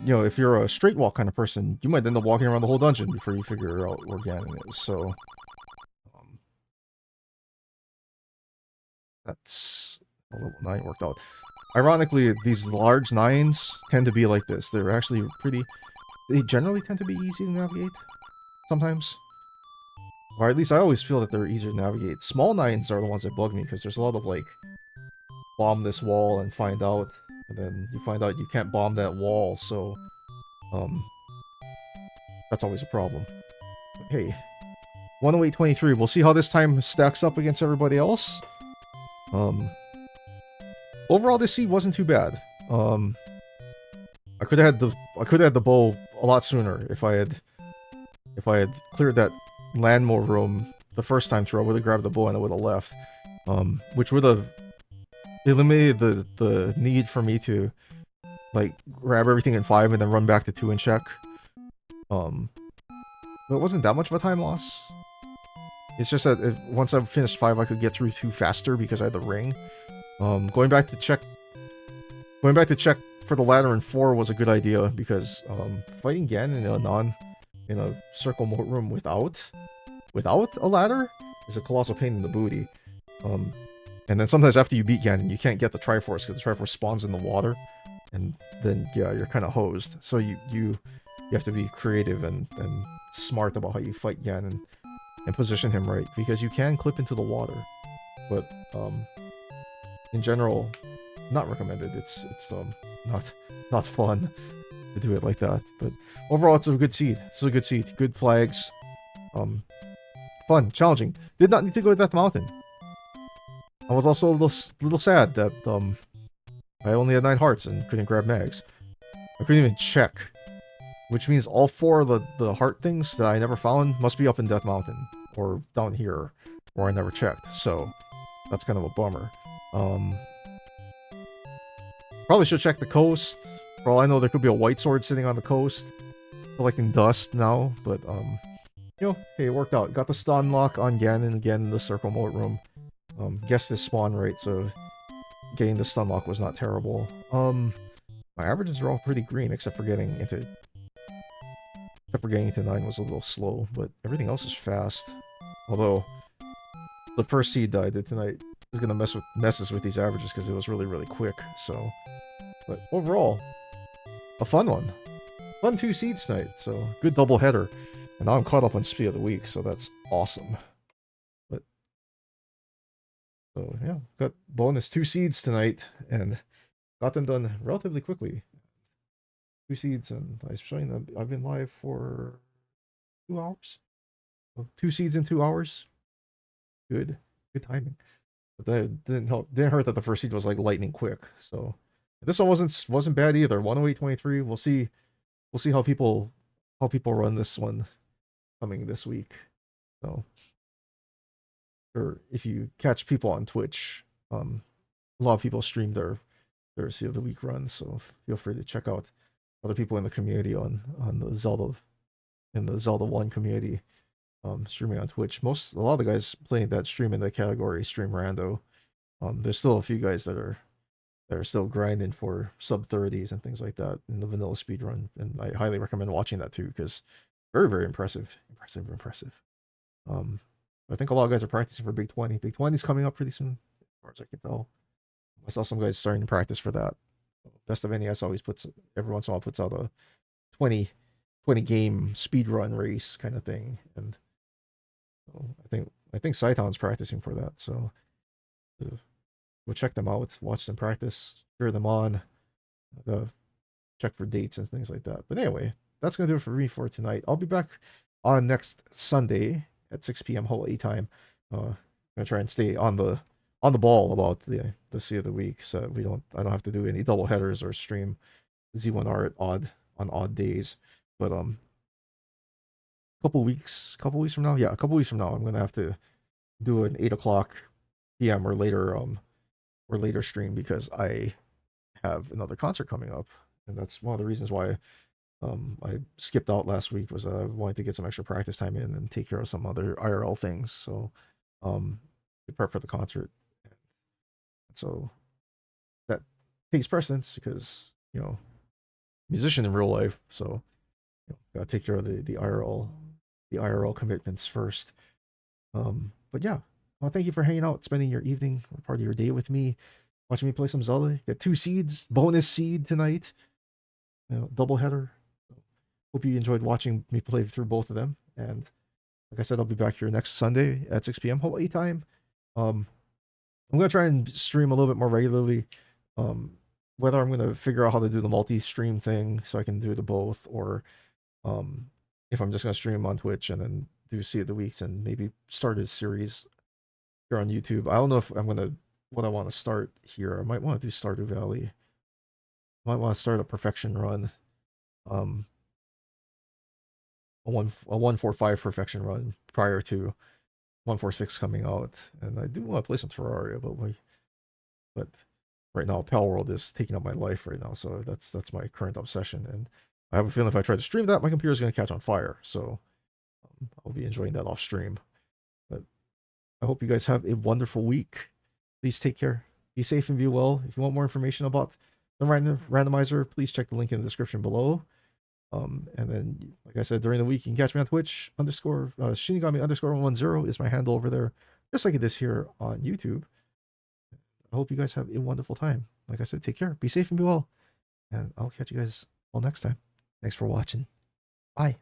Speaker 1: you know, if you're a straight walk kind of person, you might end up walking around the whole dungeon before you figure out where Ganon is. So, that's a level 9 worked out. Ironically, these large 9s tend to be like this. They're actually pretty... They generally tend to be easy to navigate. Sometimes. Or at least I always feel that they're easier to navigate. Small 9s are the ones that bug me, because there's a lot of, like, bomb this wall and find out, and then you find out you can't bomb that wall, so, that's always a problem. But hey, 108.23, we'll see how this time stacks up against everybody else. Overall, this seed wasn't too bad. I could have had the bow a lot sooner if I had cleared that landmore room the first time through. I would have grabbed the bow and I would have left, which would have eliminated the need for me to like grab everything in 5 and then run back to 2 and check. But it wasn't that much of a time loss. It's just that once I finished 5, I could get through 2 faster because I had the ring. Going back to check for the ladder in 4 was a good idea because fighting Ganon in a circle moat room without a ladder is a colossal pain in the booty. And then sometimes after you beat Ganon, you can't get the triforce because the triforce spawns in the water, and then yeah, you're kind of hosed. So you have to be creative and smart about how you fight Ganon and position him right, because you can clip into the water, but in general, not recommended. It's not fun to do it like that. But overall, it's a good seed. It's a good seed. Good flags. Fun, challenging. Did not need to go to Death Mountain. I was also a little sad that I only had 9 hearts and couldn't grab mags. I couldn't even check, which means all 4 of the heart things that I never found must be up in Death Mountain or down here where I never checked. So that's kind of a bummer. Probably should check the coast. For all I know, there could be a white sword sitting on the coast collecting dust now, but you know, hey, it worked out. Got the stun lock on Ganon again in the circle moat room. Guessed his spawn rate, so getting the stun lock was not terrible. My averages are all pretty green except for getting into 9 was a little slow, but everything else is fast. Although the first seed that I did tonight is gonna messes with these averages because it was really quick. So, but overall, a fun one. Fun 2 seeds tonight. So good double header, and now I'm caught up on Speed of the Week, so that's awesome. But so yeah, got bonus 2 seeds tonight and got them done relatively quickly. 2 seeds, and I was showing them I've been live for 2 hours. So 2 seeds in 2 hours. Good timing. But that didn't hurt that the first seed was like lightning quick. So this one wasn't bad either. 108.23. We'll see how people run this one coming this week. So, or if you catch people on Twitch, a lot of people stream their Sea of the Week runs. So feel free to check out other people in the community on the Zelda in the Zelda 1 community. Streaming on Twitch. A lot of the guys playing that stream in that category stream rando. There's still a few guys that are still grinding for sub 30s and things like that in the vanilla speedrun, and I highly recommend watching that too, because very, very impressive. Impressive, impressive. Um, I think a lot of guys are practicing for Big 20. Big 20 is coming up pretty soon, as far as I can tell. I saw some guys starting to practice for that. Best of NES always puts, every once in a while, puts out a 20, 20 game speed run race kind of thing. And so I think Saitown's practicing for that. So we'll check them out, watch them practice, cheer them on, uh, check for dates and things like that. But anyway, that's gonna do it for me for tonight. I'll be back on next Sunday at 6 p.m. Hawaii time. Gonna try and stay on the ball about the Sea of the Week, so I don't have to do any double headers or stream Z1R at odd days. But couple weeks from now, yeah, a couple weeks from now, I'm gonna have to do an 8 o'clock p.m. or later stream because I have another concert coming up, and that's one of the reasons why I skipped out last week was I wanted to get some extra practice time in and take care of some other IRL things. So to prep for the concert. So that takes precedence because musician in real life, so gotta take care of the IRL commitments first. But yeah, well, thank you for hanging out, spending your evening or part of your day with me, watching me play some Zelda. Got 2 seeds, bonus seed tonight, double header. Hope you enjoyed watching me play through both of them. And like I said, I'll be back here next Sunday at 6 p.m. Hawaii time. I'm gonna try and stream a little bit more regularly. Whether I'm gonna figure out how to do the multi-stream thing so I can do the both, or if I'm just gonna stream on Twitch and then do Sea of the Weeks and maybe start a series here on YouTube. I don't know if I'm gonna what I want to start here. I might want to do Stardew Valley. Might want to start a perfection run. A 145 perfection run prior to 146 coming out. And I do want to play some Terraria, but right now Pal World is taking up my life right now, so that's my current obsession. And I have a feeling if I try to stream that, my computer's going to catch on fire. So I'll be enjoying that off stream. But I hope you guys have a wonderful week. Please take care. Be safe and be well. If you want more information about the randomizer, please check the link in the description below. And then, like I said, during the week, you can catch me on Twitch Shinigami _110 is my handle over there, just like it is here on YouTube. I hope you guys have a wonderful time. Like I said, take care, be safe and be well, and I'll catch you guys all next time. Thanks for watching. Bye.